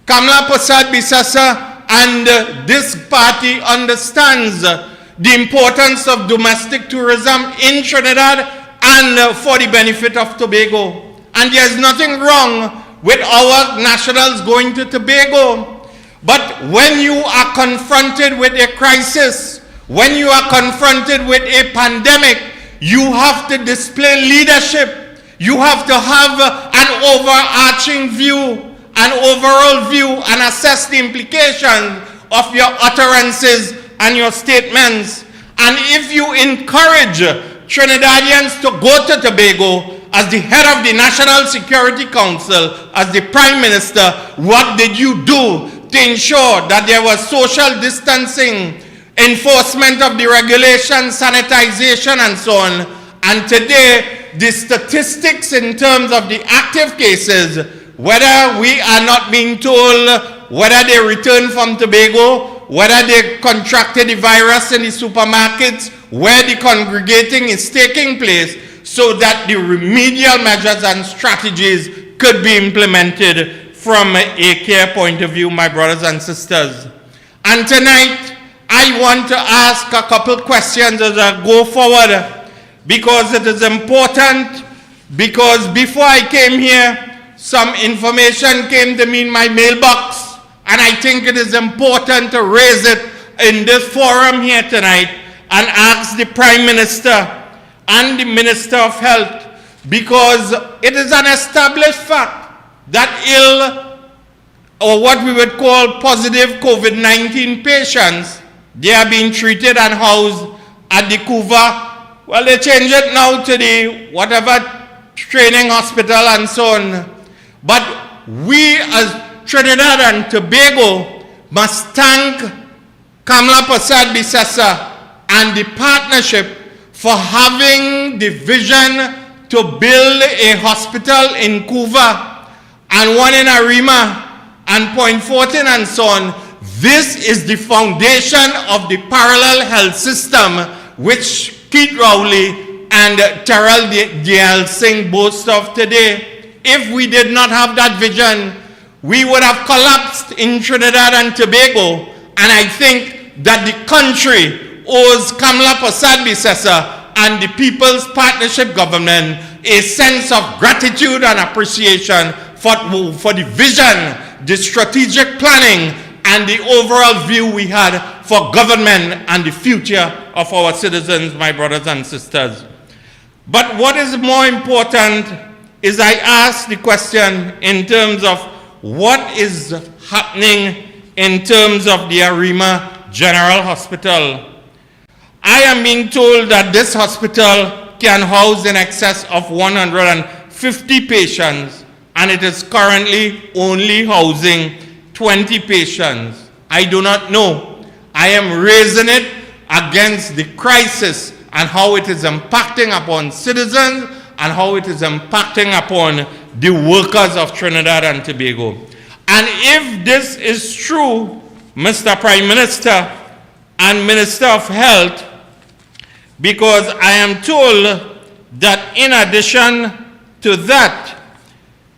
Kamla Persad Bissessa and this party understands the importance of domestic tourism in Trinidad and for the benefit of Tobago. And there's nothing wrong with our nationals going to Tobago. But when you are confronted with a crisis, when you are confronted with a pandemic, you have to display leadership. You have to have an overarching view, an overall view, and assess the implications of your utterances and your statements. And if you encourage Trinidadians to go to Tobago as the head of the National Security Council, as the Prime Minister, what did you do to ensure that there was social distancing, enforcement of the regulations, sanitization, and so on. And today, the statistics in terms of the active cases, whether we are not being told whether they returned from Tobago, whether they contracted the virus in the supermarkets, where the congregating is taking place, so that the remedial measures and strategies could be implemented from a care point of view, my brothers and sisters. And tonight, I want to ask a couple questions as I go forward, because it is important, because before I came here, some information came to me in my mailbox, and I think it is important to raise it in this forum here tonight and ask the Prime Minister and the Minister of Health, because it is an established fact that ill, or what we would call positive COVID-19 patients, they are being treated and housed at the Couva. Well, they change it now to the whatever training hospital and so on. But we as Trinidad and Tobago must thank Kamla Prasad Bisesa and the partnership for having the vision to build a hospital in Couva and one in Arima and Point Fortin and so on. This is the foundation of the parallel health system which Keith Rowley and Terrell D.L. Singh boast of today. If we did not have that vision, we would have collapsed in Trinidad and Tobago. And I think that the country owes Kamla Prasad Bisesa and the People's Partnership Government a sense of gratitude and appreciation for the vision, the strategic planning, and the overall view we had for government and the future of our citizens, my brothers and sisters. But what is more important is I ask the question in terms of what is happening in terms of the Arima General Hospital. I am being told that this hospital can house in excess of 150 patients, and it is currently only housing 20 patients. I do not know. I am raising it against the crisis and how it is impacting upon citizens and how it is impacting upon the workers of Trinidad and Tobago. And if this is true, Mr. Prime Minister and Minister of Health, because I am told that in addition to that,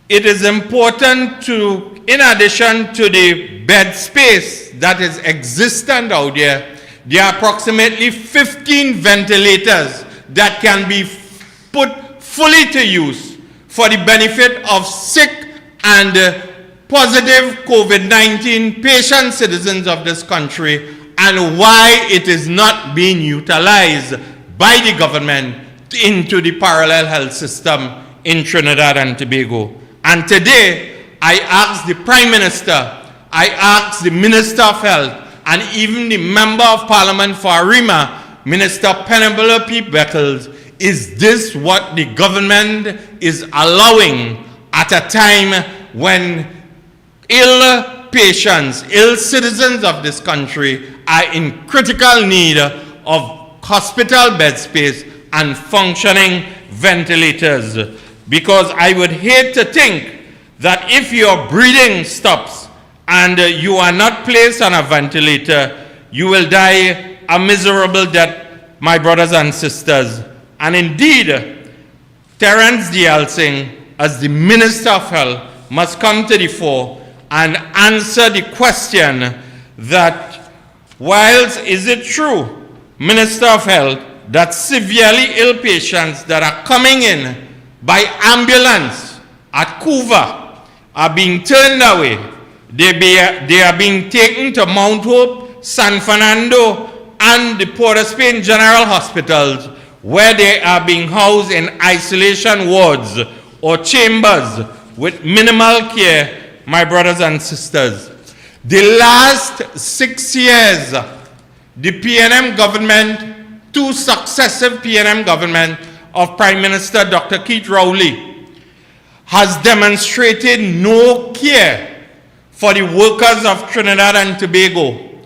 it is important to, in addition to the bed space that is existent out there, there are approximately 15 ventilators that can be put fully to use for the benefit of sick and positive COVID-19 patient citizens of this country, and why it is not being utilized by the government into the parallel health system in Trinidad and Tobago. And today, I ask the Prime Minister, I ask the Minister of Health, and even the Member of Parliament for Arima, Minister Penelope Beckles, is this what the government is allowing at a time when ill patients, ill citizens of this country are in critical need of hospital bed space and functioning ventilators? Because I would hate to think that if your breathing stops and you are not placed on a ventilator, you will die a miserable death, my brothers and sisters. And indeed, Terrence D.L. Singh, as the Minister of Health, must come to the fore and answer the question that whilst is it true, Minister of Health, that severely ill patients that are coming in by ambulance at Couva are being turned away. They are being taken to Mount Hope, San Fernando, and the Port of Spain General Hospitals, where they are being housed in isolation wards or chambers with minimal care, my brothers and sisters. The last 6 years, the PNM government, two successive PNM government of Prime Minister Dr. Keith Rowley, has demonstrated no care for the workers of Trinidad and Tobago,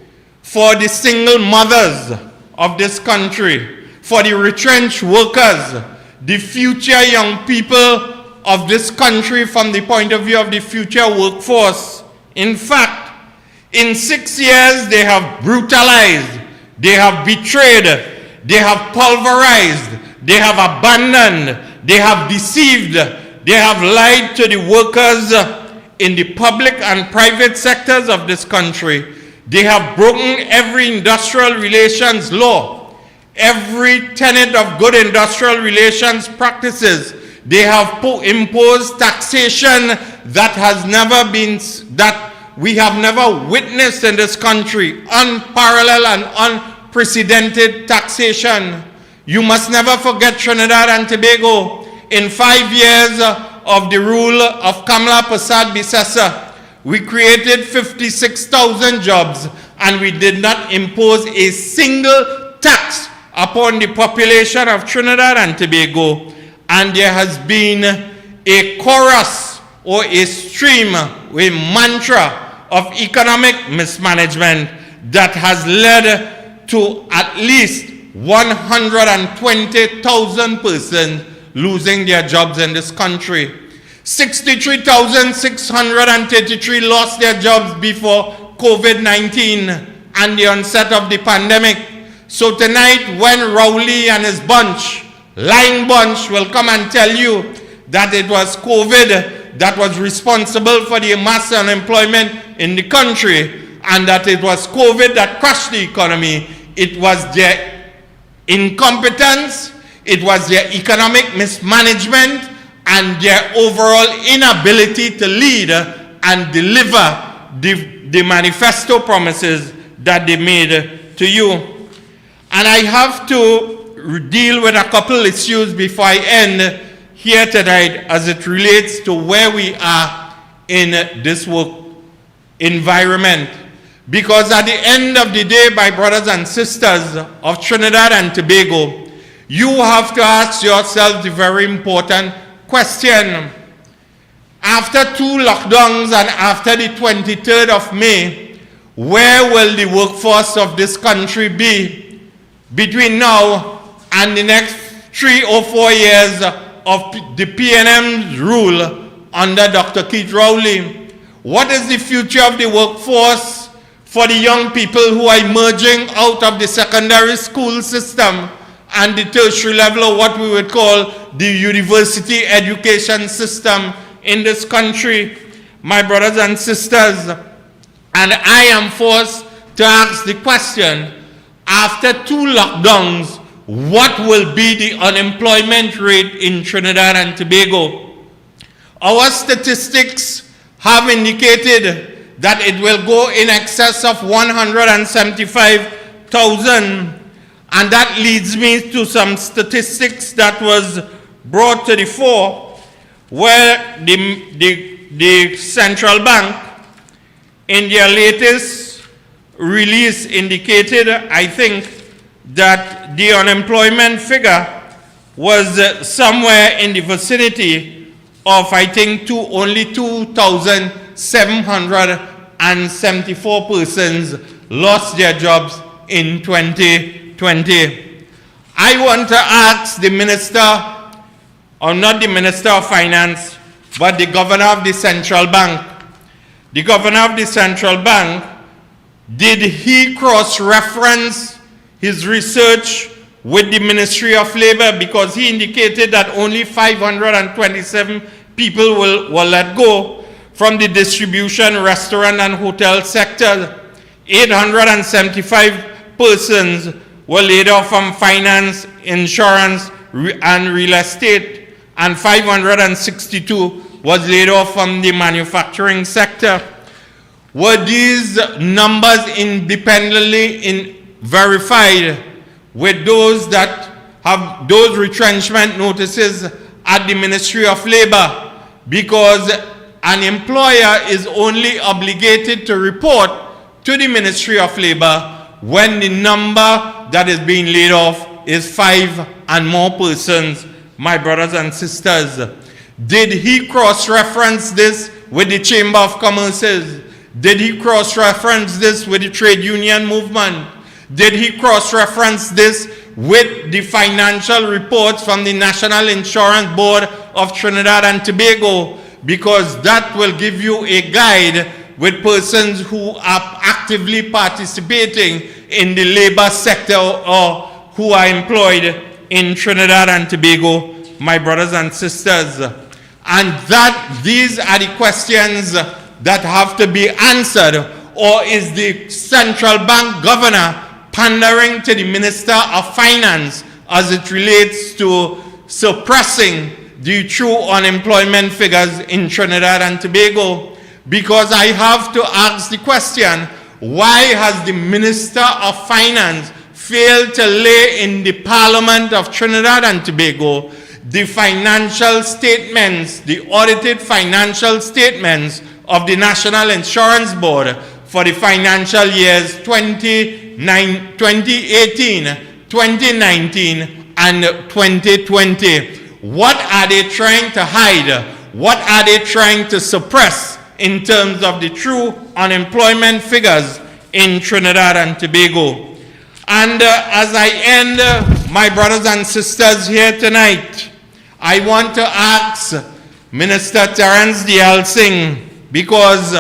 for the single mothers of this country, for the retrenched workers, the future young people of this country from the point of view of the future workforce. In fact, in 6 years, they have brutalized, they have betrayed, they have pulverized, they have abandoned, they have deceived, they have lied to the workers in the public and private sectors of this country. They have broken every industrial relations law, every tenet of good industrial relations practices. They have imposed taxation that has never been, that we have never witnessed in this country, unparalleled and unprecedented taxation. You must never forget Trinidad and Tobago. In 5 years of the rule of Kamala Persad-Bissessar, we created 56,000 jobs and we did not impose a single tax upon the population of Trinidad and Tobago. And there has been a chorus or a stream, a mantra of economic mismanagement that has led to at least 120,000 persons losing their jobs in this country. 63,633 lost their jobs before COVID-19 and the onset of the pandemic. So tonight, when Rowley and his bunch, lying bunch, will come and tell you that it was COVID that was responsible for the mass unemployment in the country and that it was COVID that crashed the economy, it was their incompetence, it was their economic mismanagement and their overall inability to lead and deliver the manifesto promises that they made to you. And I have to deal with a couple issues before I end here tonight as it relates to where we are in this work environment. Because at the end of the day, my brothers and sisters of Trinidad and Tobago, you have to ask yourself the very important question. After 2 lockdowns and after the 23rd of May, where will the workforce of this country be between now and the next 3 or 4 years of the PNM's rule under Dr. Keith Rowley? What is the future of the workforce for the young people who are emerging out of the secondary school system and the tertiary level, or what we would call the university education system in this country? My brothers and sisters, and I am forced to ask the question, after 2 lockdowns, what will be the unemployment rate in Trinidad and Tobago? Our statistics have indicated that it will go in excess of 175,000. And that leads me to some statistics that was brought to the fore, where the central bank in their latest release indicated, I think, that the unemployment figure was somewhere in the vicinity of, I think, only 2,774 persons lost their jobs in 2020. I want to ask the minister, or not the Minister of Finance, but the Governor of the Central Bank. The Governor of the Central Bank, did he cross-reference his research with the Ministry of Labor? Because he indicated that only 527 people were let go from the distribution, restaurant, and hotel sector. 875 persons were laid off from finance, insurance, and real estate, and 562 was laid off from the manufacturing sector. Were these numbers independently verified with those that have those retrenchment notices at the Ministry of Labor? Because an employer is only obligated to report to the Ministry of Labor when the number that is being laid off is 5 and more persons. My brothers and sisters, did he cross-reference this with the Chamber of Commerce's? Did he cross-reference this with the trade union movement? Did he cross-reference this with the financial reports from the National Insurance Board of Trinidad and Tobago? Because that will give you a guide with persons who are actively participating in the labor sector or who are employed in Trinidad and Tobago, my brothers and sisters. And that these are the questions that have to be answered. Or is the central bank governor pandering to the Minister of Finance as it relates to suppressing the true unemployment figures in Trinidad and Tobago? Because I have to ask the question, why has the Minister of Finance failed to lay in the Parliament of Trinidad and Tobago the financial statements, the audited financial statements of the National Insurance Board for the financial years 2018, 2019, and 2020. What are they trying to hide? What are they trying to suppress in terms of the true unemployment figures in Trinidad and Tobago? And as I end, my brothers and sisters here tonight, I want to ask Minister Terence Dial Singh, because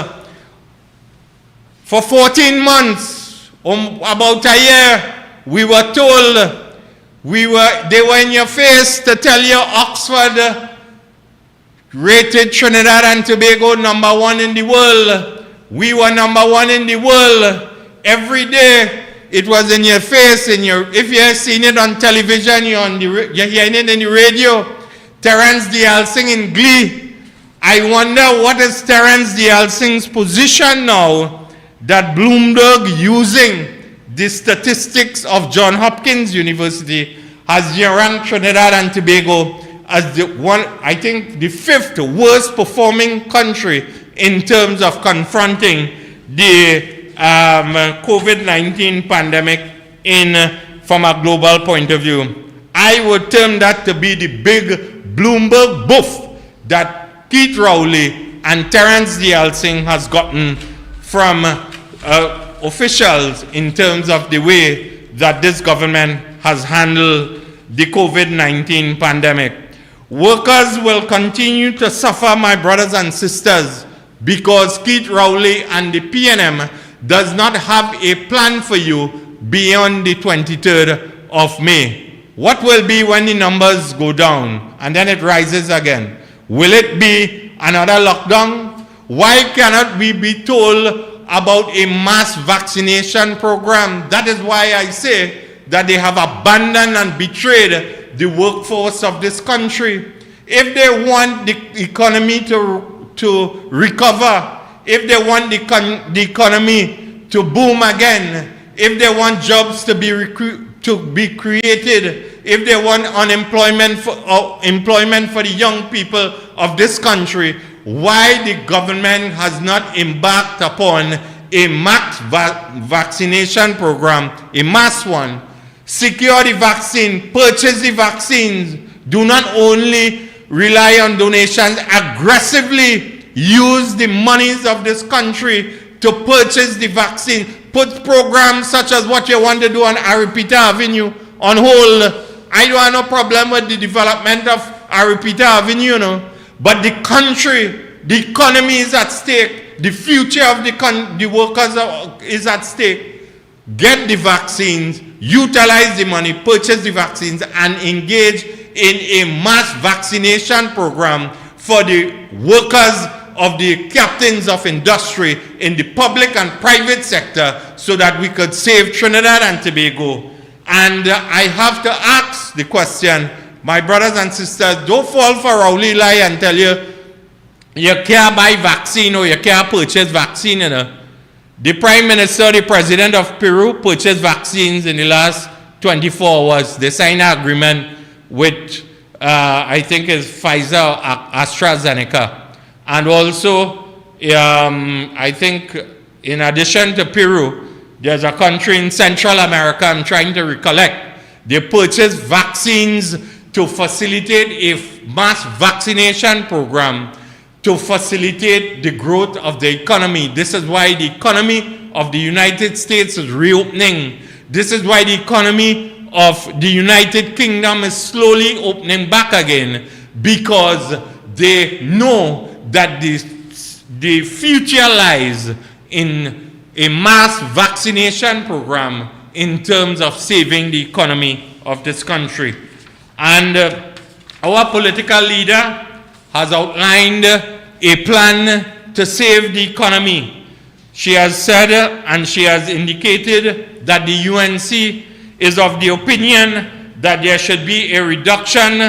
for 14 months, about a year, we were told, they were in your face to tell you Oxford rated Trinidad and Tobago #1 in the world. We were #1 in the world. Every day it was in your face. If you have seen it on television, you're hearing it in the radio. Terence Dial Singh in glee. I wonder what is Terence Dial Singh's position now that Bloomberg, using the statistics of Johns Hopkins University, has ranked Trinidad and Tobago as the the 5th worst performing country in terms of confronting the COVID-19 pandemic from a global point of view. I would term that to be the big Bloomberg boof that Keith Rowley and Terence Dial Singh has gotten from officials in terms of the way that this government has handled the COVID-19 pandemic. Workers will continue to suffer, my brothers and sisters, because Keith Rowley and the PNM does not have a plan for you beyond the 23rd of May. What will be when the numbers go down and then it rises again? Will it be another lockdown? Why cannot we be told about a mass vaccination program? That is why I say that they have abandoned and betrayed the workforce of this country. If they want the economy to recover, if they want the economy to boom again, if they want jobs to be created, if they want employment for the young people of this country, why the government has not embarked upon a mass vaccination program, a mass one? Secure the vaccine, purchase the vaccines. Do not only rely on donations, aggressively use the monies of this country to purchase the vaccine. Put programs such as what you want to do on Aripita Avenue on hold. I don't have no problem with the development of Aripita Avenue, but the country, the economy is at stake. The future of the workers is at stake. Get the vaccines, utilize the money, purchase the vaccines, and engage in a mass vaccination program for the workers of the captains of industry in the public and private sector, so that we could save Trinidad and Tobago. And I have to ask the question, my brothers and sisters, don't fall for Rowley lie and tell you can't buy vaccine or you can't purchase vaccine. The Prime Minister, the President of Peru, purchased vaccines in the last 24 hours. They signed an agreement with, I think it's Pfizer, AstraZeneca. And also, I think in addition to Peru, there's a country in Central America, I'm trying to recollect, they purchased vaccines to facilitate a mass vaccination program to facilitate the growth of the economy. This is why the economy of the United States is reopening. This is why the economy of the United Kingdom is slowly opening back again, because they know that the future lies in a mass vaccination program in terms of saving the economy of this country. And our political leader has outlined a plan to save the economy. She has said and she has indicated that the UNC is of the opinion that there should be a reduction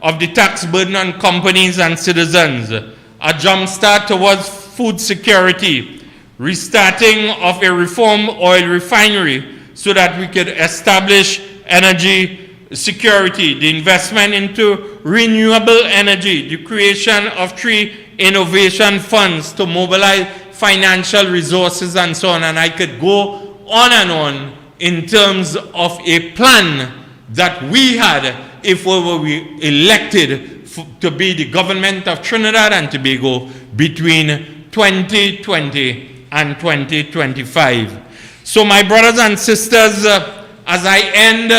of the tax burden on companies and citizens, a jumpstart towards food security, restarting of a reformed oil refinery so that we could establish energy security, the investment into renewable energy, the creation of 3 innovation funds to mobilize financial resources and so on. And I could go on and on in terms of a plan that we had if we were elected to be the government of Trinidad and Tobago between 2020 and 2025. So my brothers and sisters, as I end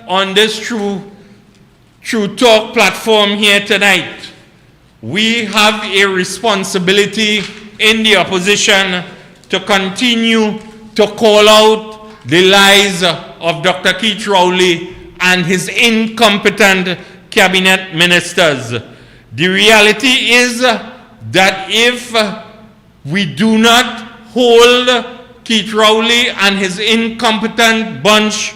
on this True Talk platform here tonight, we have a responsibility in the opposition to continue to call out the lies of Dr. Keith Rowley and his incompetent cabinet ministers. The reality is that if we do not hold Keith Rowley and his incompetent bunch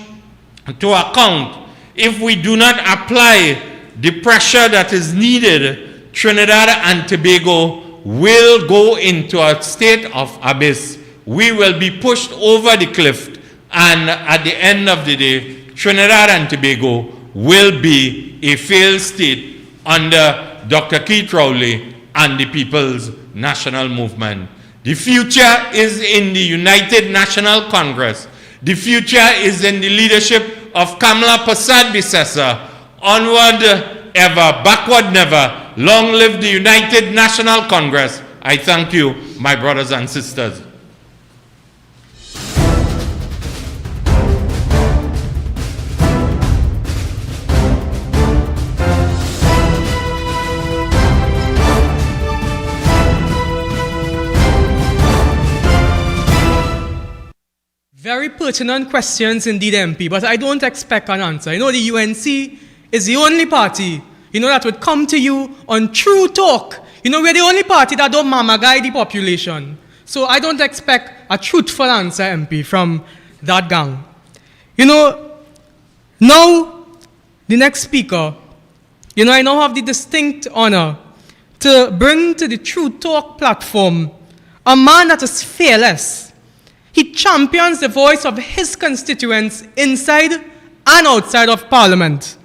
to account, if we do not apply the pressure that is needed, Trinidad and Tobago will go into a state of abyss. We will be pushed over the cliff, and at the end of the day, Trinidad and Tobago will be a failed state under Dr. Keith Rowley and the People's National Movement. The future is in the United National Congress. The future is in the leadership of Kamla Persad-Bissessar. Onward ever, backward never. Long live the United National Congress. I thank you, my brothers and sisters. Very pertinent questions indeed, MP, but I don't expect an answer. You know, the UNC is the only party, that would come to you on True Talk. We're the only party that don't mama guide the population. So I don't expect a truthful answer, MP, from that gang. Now, the next speaker, I now have the distinct honor to bring to the True Talk platform a man that is fearless. He champions the voice of his constituents inside and outside of Parliament.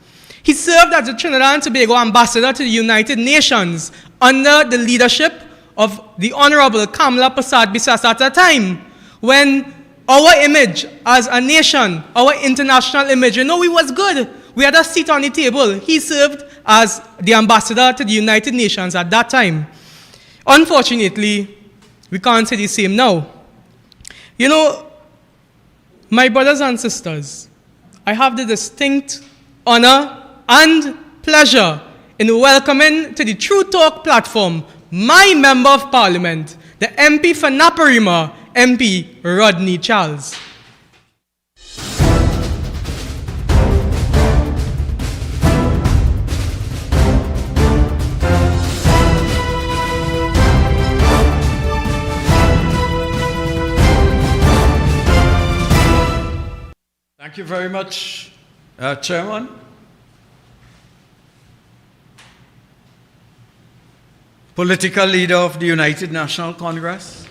He served as the Trinidad and Tobago ambassador to the United Nations under the leadership of the Honorable Kamla Persad-Bissessar at a time when our image as a nation, our international image, we was good. We had a seat on the table. He served as the ambassador to the United Nations at that time. Unfortunately, we can't say the same now. My brothers and sisters, I have the distinct honor and pleasure in welcoming to the True Talk platform my Member of Parliament, the MP for Naparima, MP Rodney Charles. Thank you very much, Chairman. Political leader of the United National Congress,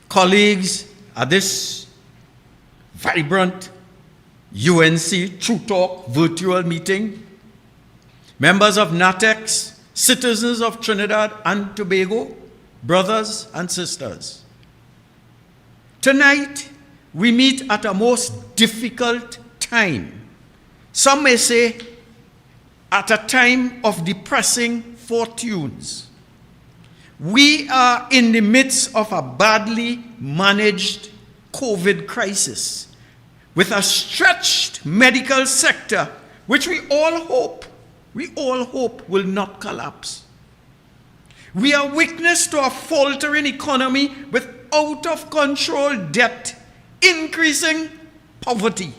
colleagues at this vibrant UNC True Talk virtual meeting, members of NATEX, citizens of Trinidad and Tobago, brothers and sisters. Tonight, we meet at a most difficult time. Some may say at a time of depressing fortunes. We are in the midst of a badly managed COVID crisis with a stretched medical sector which we all hope will not collapse. We are witness to a faltering economy with out of control debt, increasing poverty,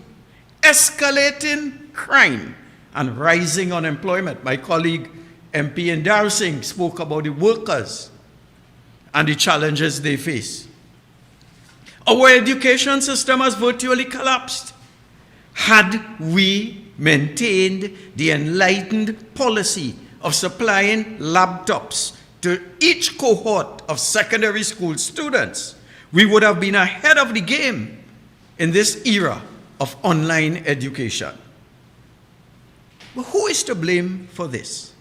escalating crime, and rising unemployment. My colleague MP Endarsing spoke about the workers and the challenges they face. Our education system has virtually collapsed. Had we maintained the enlightened policy of supplying laptops to each cohort of secondary school students, we would have been ahead of the game in this era of online education. But who is to blame for this?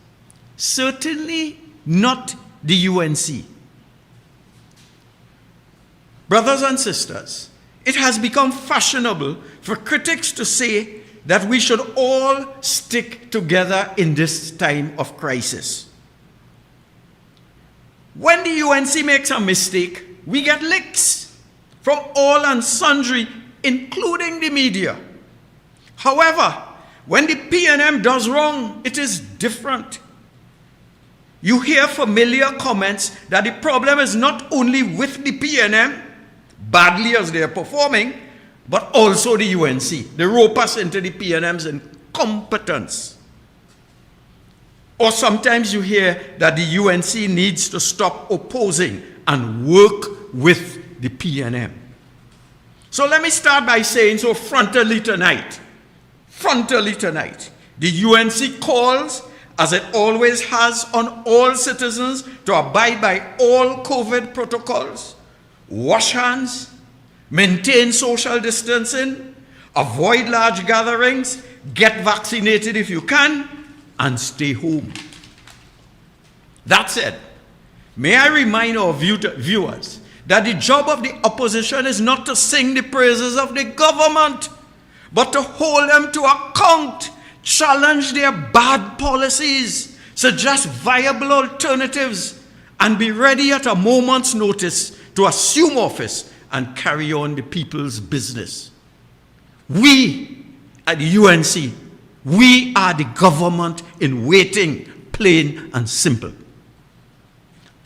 Certainly not the UNC. Brothers and sisters, it has become fashionable for critics to say that we should all stick together in this time of crisis. When the UNC makes a mistake, we get licks from all and sundry, including the media. However, when the PNM does wrong, it is different. You hear familiar comments that the problem is not only with the PNM, badly as they are performing, but also the UNC. They rope us into the PNM's incompetence. Or sometimes you hear that the UNC needs to stop opposing and work with the PNM. So let me start by saying so frontally tonight, the UNC calls, as it always has, on all citizens to abide by all COVID protocols, wash hands, maintain social distancing, avoid large gatherings, get vaccinated if you can, and stay home. That said, may I remind our viewers that the job of the opposition is not to sing the praises of the government, but to hold them to account, challenge their bad policies, suggest viable alternatives, and be ready at a moment's notice to assume office and carry on the people's business. We at the UNC, we are the government in waiting, plain and simple.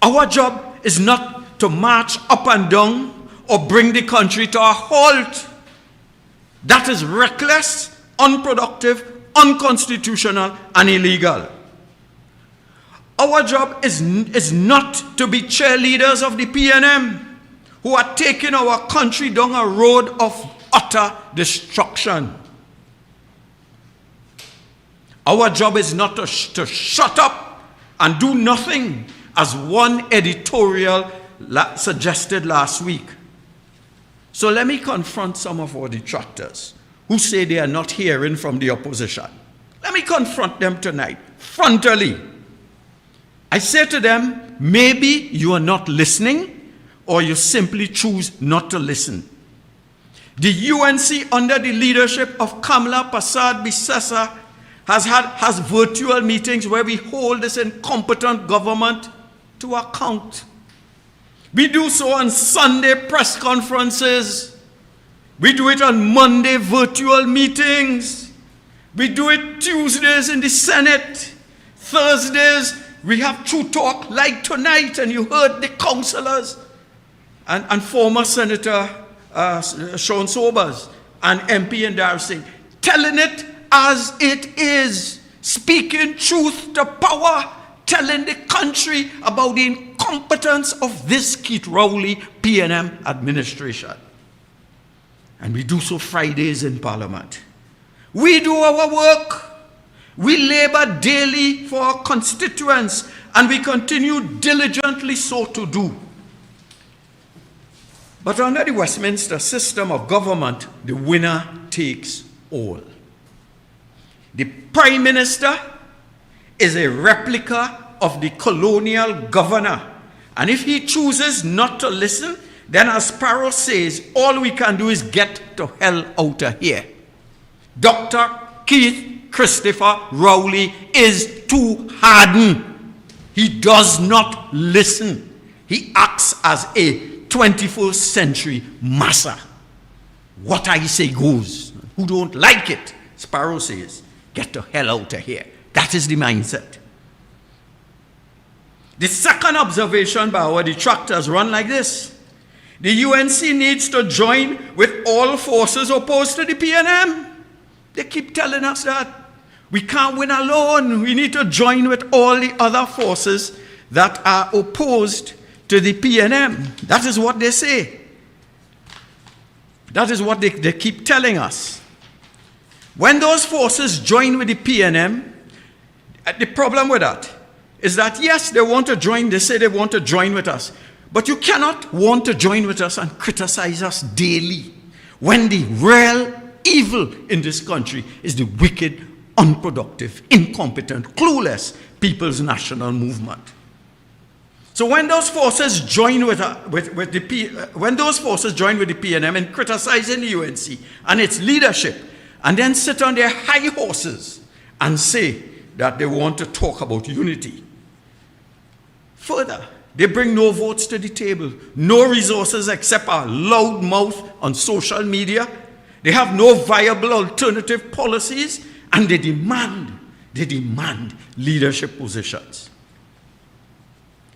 Our job is not to march up and down or bring the country to a halt. That is reckless, unproductive, unconstitutional, and illegal. Our job is not to be cheerleaders of the PNM who are taking our country down a road of utter destruction. Our job is not to shut up and do nothing, as one editorial suggested last week. So let me confront some of our detractors who say they are not hearing from the opposition. Let me confront them tonight, frontally. I say to them, maybe you are not listening, or you simply choose not to listen. The UNC, under the leadership of Kamla Persad-Bissessar, has virtual meetings where we hold this incompetent government to account. We do so on Sunday press conferences. We do it on Monday virtual meetings. We do it Tuesdays in the Senate. Thursdays, we have True Talk like tonight, and you heard the councillors and former Senator Sean Sobers and MP Endarsing telling it as it is, speaking truth to power, telling the country about the incompetence of this Keith Rowley PNM administration. And we do so Fridays in Parliament. We do our work. We labor daily for our constituents, and we continue diligently so to do. But under the Westminster system of government, the winner takes all. The Prime Minister is a replica of the colonial governor. And if he chooses not to listen, then as Sparrow says, all we can do is get to hell out of here. Dr. Keith Christopher Rowley is too hardened. He does not listen. He acts as a 21st century massa. What I say goes. Who don't like it, Sparrow says, get the hell out of here. That is the mindset. The second observation by our detractors run like this. The UNC needs to join with all forces opposed to the PNM. They keep telling us that. We can't win alone. We need to join with all the other forces that are opposed to the PNM. That is what they say. That is what they keep telling us. When those forces join with the PNM, the problem with that is that, yes, they want to join, they say they want to join with us, but you cannot want to join with us and criticize us daily when the real evil in this country is the wicked, unproductive, incompetent, clueless People's National Movement. So when those forces join with the PNM in criticizing the UNC and its leadership, and then sit on their high horses and say that they want to talk about unity. Further, they bring no votes to the table, no resources except our loud mouth on social media. They have no viable alternative policies, and they demand leadership positions.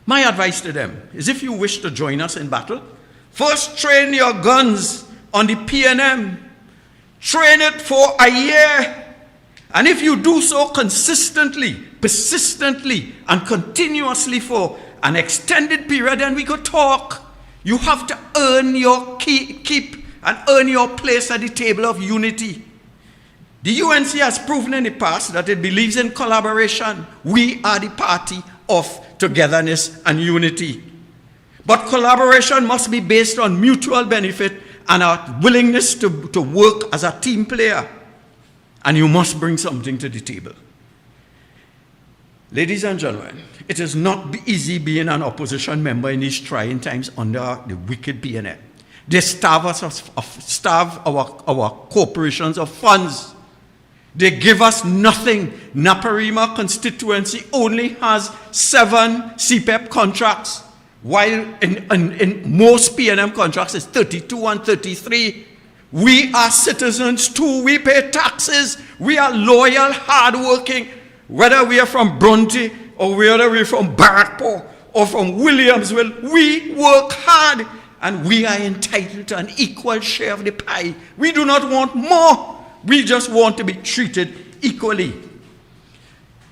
My advice to them is, if you wish to join us in battle, first train your guns on the PNM. Train it for a year. And if you do so consistently, persistently, and continuously for an extended period, then we could talk. You have to earn your keep and earn your place at the table of unity. The UNC has proven in the past that it believes in collaboration. We are the party of togetherness and unity. But collaboration must be based on mutual benefit and our willingness to work as a team player. And you must bring something to the table. Ladies and gentlemen, it is not easy being an opposition member in these trying times under the wicked PNM. They starve our corporations of funds. They give us nothing. Naparima constituency only has 7 CPEP contracts, while in most PNM contracts it's 32 and 33. We are citizens too. We pay taxes. We are loyal, hardworking. Whether we are from Bronte or whether we're from Barrackpore or from Williamsville, we work hard and we are entitled to an equal share of the pie. We do not want more. We just want to be treated equally.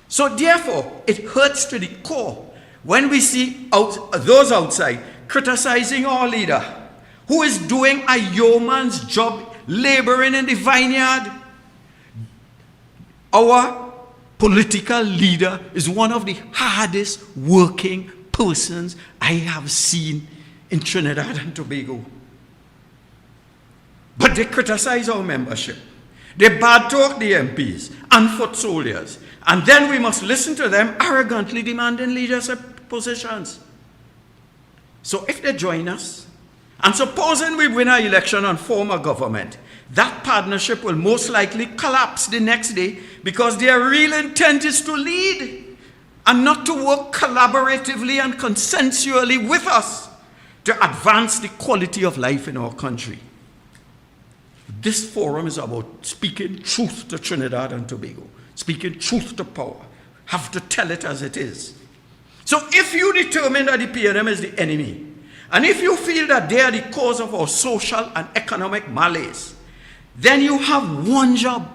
So therefore, it hurts to the core when we see those outside criticizing our leader, who is doing a yeoman's job laboring in the vineyard. Our political leader is one of the hardest working persons I have seen in Trinidad and Tobago. But they criticize our membership. They bad talk the MPs and foot soldiers. And then we must listen to them arrogantly demanding leadership positions. So if they join us, and supposing we win our election and form a government, that partnership will most likely collapse the next day, because their real intent is to lead and not to work collaboratively and consensually with us to advance the quality of life in our country. This forum is about speaking truth to Trinidad and Tobago, speaking truth to power. Have to tell it as it is. So if you determine that the PNM is the enemy, and if you feel that they are the cause of our social and economic malaise, then you have one job,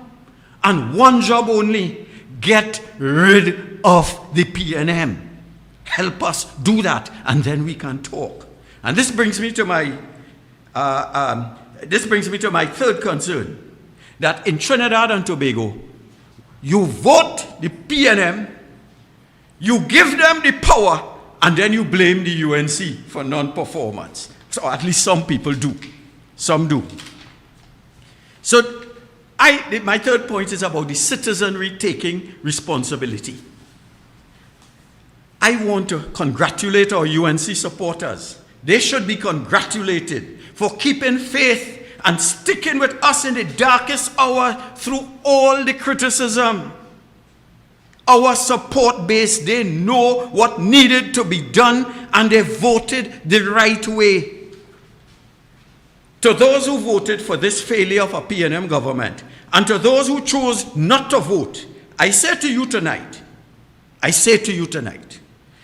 and one job only: get rid of the PNM. Help us do that, and then we can talk. And this brings me to my third concern, that in Trinidad and Tobago, you vote the PNM, you give them the power, and then you blame the UNC for non-performance. So at least some people do. Some do. So my third point is about the citizenry taking responsibility. I want to congratulate our UNC supporters. They should be congratulated for keeping faith and sticking with us in the darkest hour through all the criticism. our support base, they know what needed to be done, and they voted the right way. To those who voted for this failure of a PNM government, and to those who chose not to vote, I say to you tonight,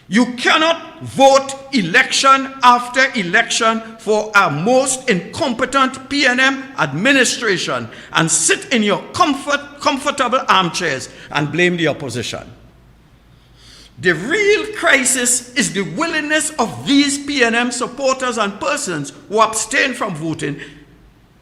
you cannot vote election after election for a most incompetent PNM administration and sit in your comfortable armchairs and blame the opposition. The real crisis is the willingness of these PNM supporters and persons who abstain from voting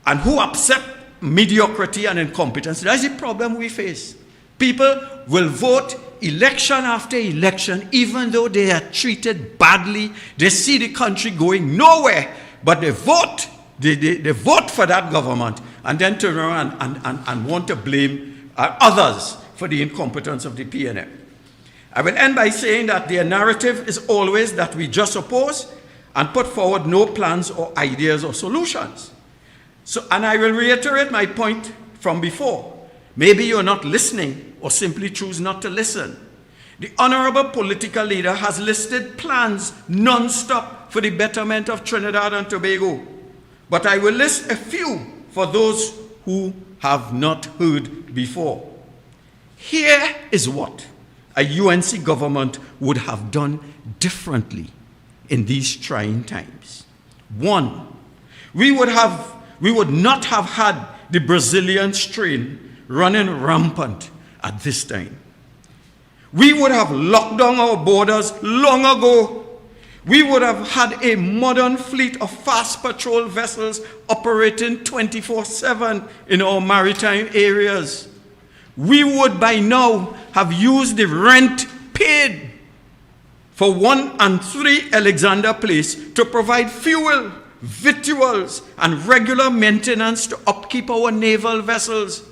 and who accept mediocrity and incompetence. That's the problem we face. People will vote election after election, even though they are treated badly. They see the country going nowhere, but they vote. They vote for that government and then turn around and want to blame others for the incompetence of the PNM. I will end by saying that their narrative is always that we just oppose and put forward no plans or ideas or solutions. And I will reiterate my point from before. Maybe you're not listening or simply choose not to listen. The honorable political leader has listed plans non-stop for the betterment of Trinidad and Tobago. But I will list a few for those who have not heard before. Here is what a UNC government would have done differently in these trying times. One, we would not have had the Brazilian strain running rampant at this time. We would have locked down our borders long ago. We would have had a modern fleet of fast patrol vessels operating 24/7 in our maritime areas. We would by now have used the rent paid for 1 and 3 Alexander Place to provide fuel, victuals, and regular maintenance to upkeep our naval vessels.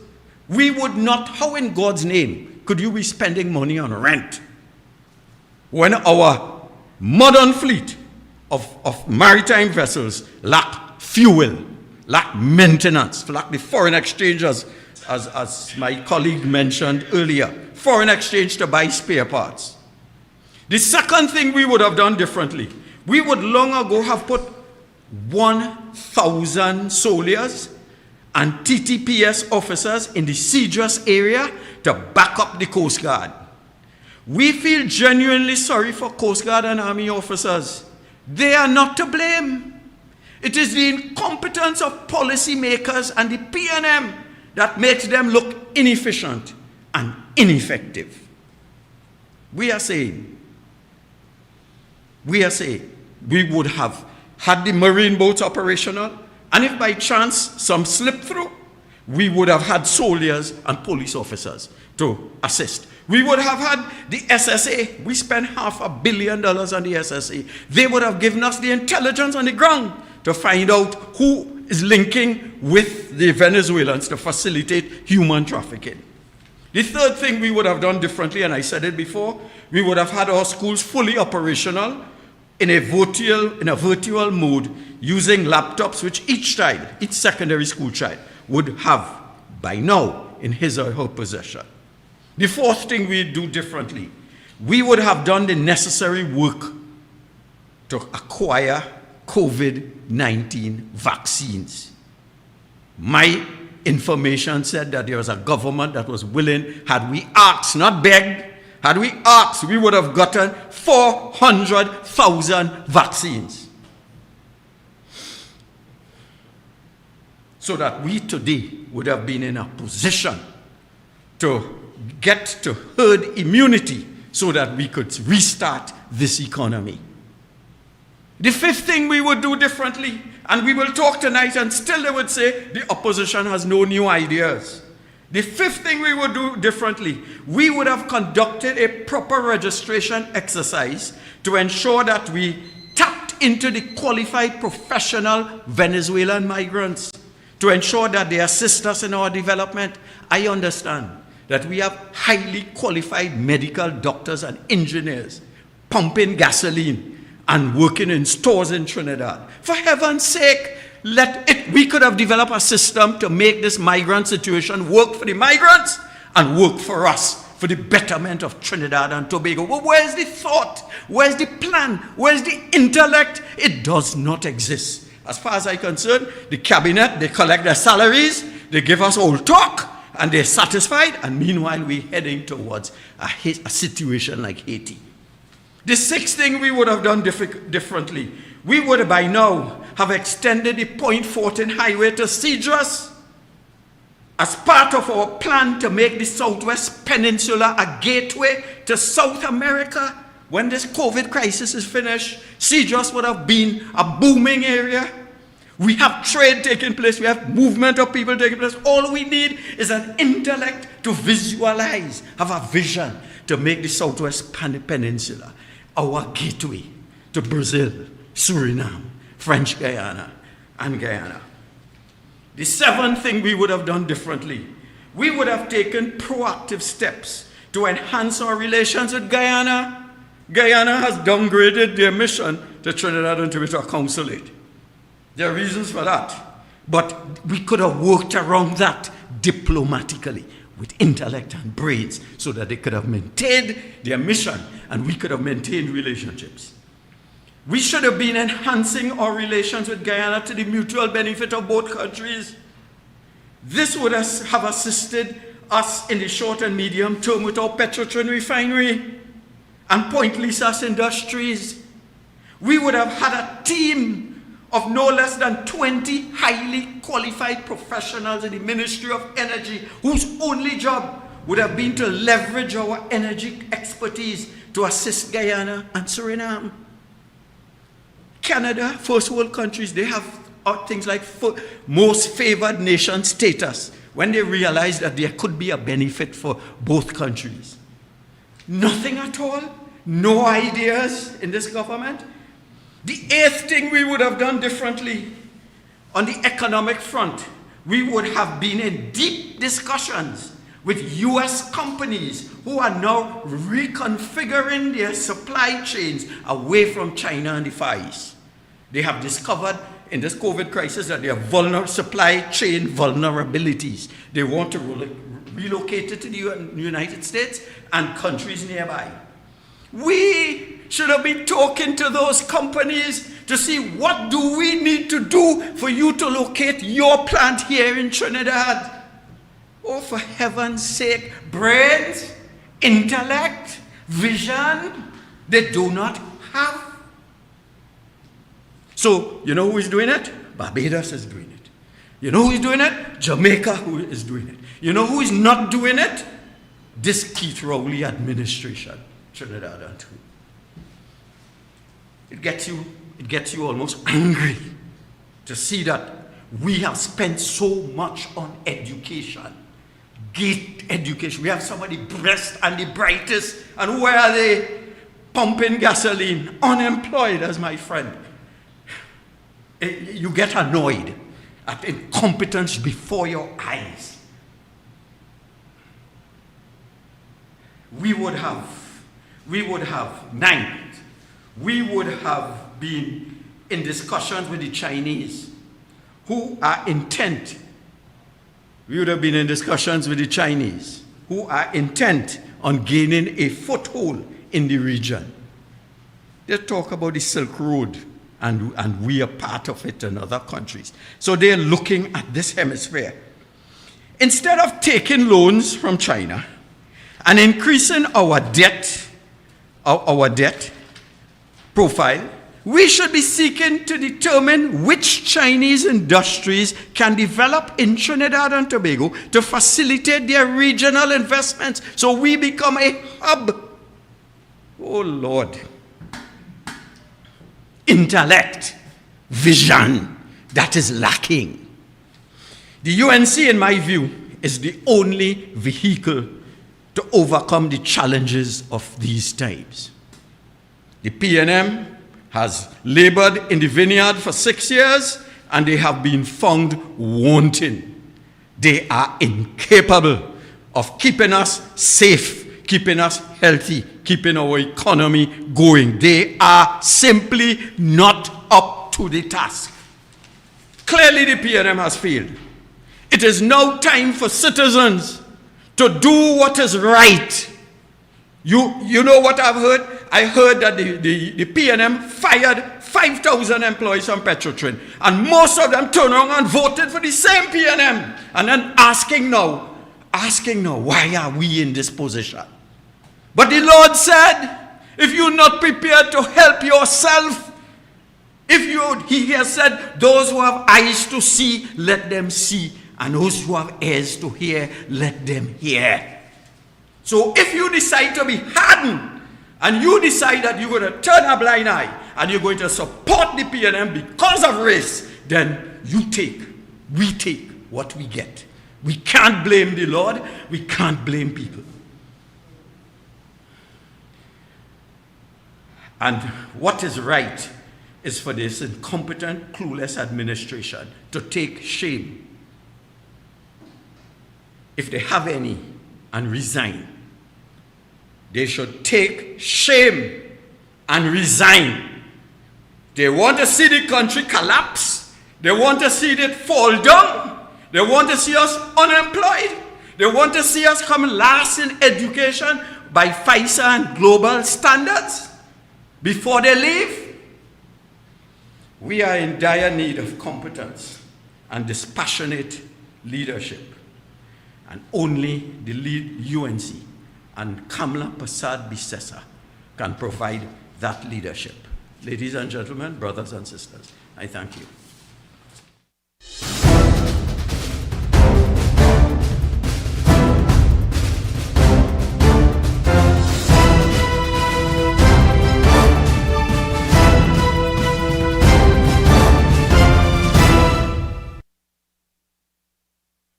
We would not, how in God's name could you be spending money on rent when our modern fleet of maritime vessels lack fuel, lack maintenance, lack the foreign exchange, as my colleague mentioned earlier, foreign exchange to buy spare parts. The second thing we would have done differently, we would long ago have put 1,000 soldiers and TTPS officers in the Cedros area to back up the Coast Guard. We feel genuinely sorry for Coast Guard and Army officers. They are not to blame. It is the incompetence of policymakers and the PNM that makes them look inefficient and ineffective. We are saying we would have had the marine boats operational, and if by chance some slip through, we would have had soldiers and police officers to assist. We would have had the SSA. We spent $500 million on the SSA. They would have given us the intelligence on the ground to find out who is linking with the Venezuelans to facilitate human trafficking. The third thing we would have done differently, and I said it before, we would have had our schools fully operational in a virtual mode using laptops, which each secondary school child would have by now in his or her possession. The fourth thing we do differently, we would have done the necessary work to acquire COVID-19 vaccines. My information said that there was a government that was willing, had we asked, not begged, had we asked, we would have gotten 400,000 vaccines. So that we today would have been in a position to get to herd immunity so that we could restart this economy. The fifth thing we would do differently, and we will talk tonight and still they would say the opposition has no new ideas. The fifth thing we would do differently, we would have conducted a proper registration exercise to ensure that we tapped into the qualified professional Venezuelan migrants to ensure that they assist us in our development. I understand that we have highly qualified medical doctors and engineers pumping gasoline and working in stores in Trinidad. For heaven's sake, we could have developed a system to make this migrant situation work for the migrants and work for us for the betterment of Trinidad and Tobago. Well, where's the thought? Where's the plan? Where's the intellect? It does not exist. As far as I'm concerned, the cabinet, they collect their salaries, they give us all talk, and they're satisfied, and meanwhile we're heading towards a situation like Haiti. The sixth thing we would have done differently, we would by now have extended the Point Fortin Highway to Cedros as part of our plan to make the Southwest Peninsula a gateway to South America. When this COVID crisis is finished, Cedros would have been a booming area. We have trade taking place. We have movement of people taking place. All we need is an intellect to visualize, have a vision to make the Southwest Peninsula our gateway to Brazil, Suriname, French Guiana, and Guyana. The seventh thing we would have done differently, we would have taken proactive steps to enhance our relations with Guyana. Guyana has downgraded their mission to Trinidad and Tobago consulate. There are reasons for that. But we could have worked around that diplomatically with intellect and brains so that they could have maintained their mission and we could have maintained relationships. We should have been enhancing our relations with Guyana to the mutual benefit of both countries. This would have assisted us in the short and medium term with our Petrotrin refinery and Point Lisas Industries. We would have had a team of no less than 20 highly qualified professionals in the Ministry of Energy whose only job would have been to leverage our energy expertise to assist Guyana and Suriname. Canada, first world countries, they have things like most favored nation status when they realize that there could be a benefit for both countries. Nothing at all, no ideas in this government. The eighth thing we would have done differently on the economic front, we would have been in deep discussions with US companies who are now reconfiguring their supply chains away from China and the Far East. They have discovered in this COVID crisis that there are supply chain vulnerabilities. They want to relocate it to the United States and countries nearby. We should have been talking to those companies to see what do we need to do for you to locate your plant here in Trinidad. Oh, for heaven's sake, brains, intellect, vision, they do not have. So, you know who is doing it? Barbados is doing it. You know who is doing it? Jamaica who is doing it. You know who is not doing it? This Keith Rowley administration, Trinidad and Tobago. It gets you almost angry to see that we have spent so much on education. Gate education. We have some of the best and the brightest, and where are they? Pumping gasoline, unemployed, as my friend. You get annoyed at incompetence before your eyes. We would have been in discussions with the Chinese who are intent. We would have been in discussions with the Chinese who are intent on gaining a foothold in the region. They talk about the Silk Road, and we are part of it in other countries. So they're looking at this hemisphere. Instead of taking loans from China and increasing our debt profile, we should be seeking to determine which Chinese industries can develop in Trinidad and Tobago to facilitate their regional investments so we become a hub. Oh Lord. Intellect, vision, that is lacking. The UNC, in my view, is the only vehicle to overcome the challenges of these times. The PNM has labored in the vineyard for 6 years and they have been found wanting. They are incapable of keeping us safe, keeping us healthy, keeping our economy going. They are simply not up to the task. Clearly the PNM has failed. It is now time for citizens to do what is right You know what I've heard? I heard that the PNM fired 5,000 employees from Petrotrin, and most of them turned around and voted for the same PNM, and then asking now, why are we in this position? But the Lord said, if you're not prepared to help yourself, he has said, those who have eyes to see, let them see, and those who have ears to hear, let them hear. So if you decide to be hardened, and you decide that you're going to turn a blind eye, and you're going to support the PNM because of race, then we take what we get. We can't blame the Lord, we can't blame people. And what is right is for this incompetent, clueless administration to take shame, if they have any, and resign. They should take shame and resign. They want to see the country collapse. They want to see it fall down. They want to see us unemployed. They want to see us come last in education by FISA and global standards before they leave. We are in dire need of competence and dispassionate leadership. And only the lead UNC and Kamla Prasad Bisesa can provide that leadership. Ladies and gentlemen, brothers and sisters, I thank you.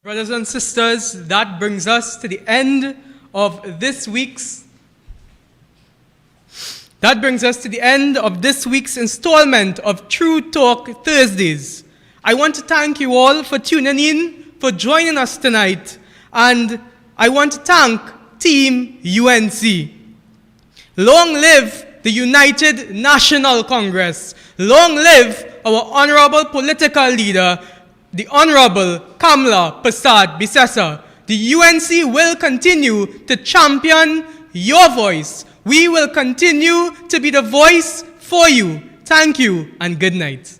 Brothers and sisters, that brings us to the end of this week's installment of True Talk Thursdays. I want to thank you all for tuning in, for joining us tonight, and I want to thank Team UNC. Long live the United National Congress. Long live our honorable political leader, the Honorable Kamla Prasad Bisesa. The UNC will continue to champion your voice. We will continue to be the voice for you. Thank you and good night.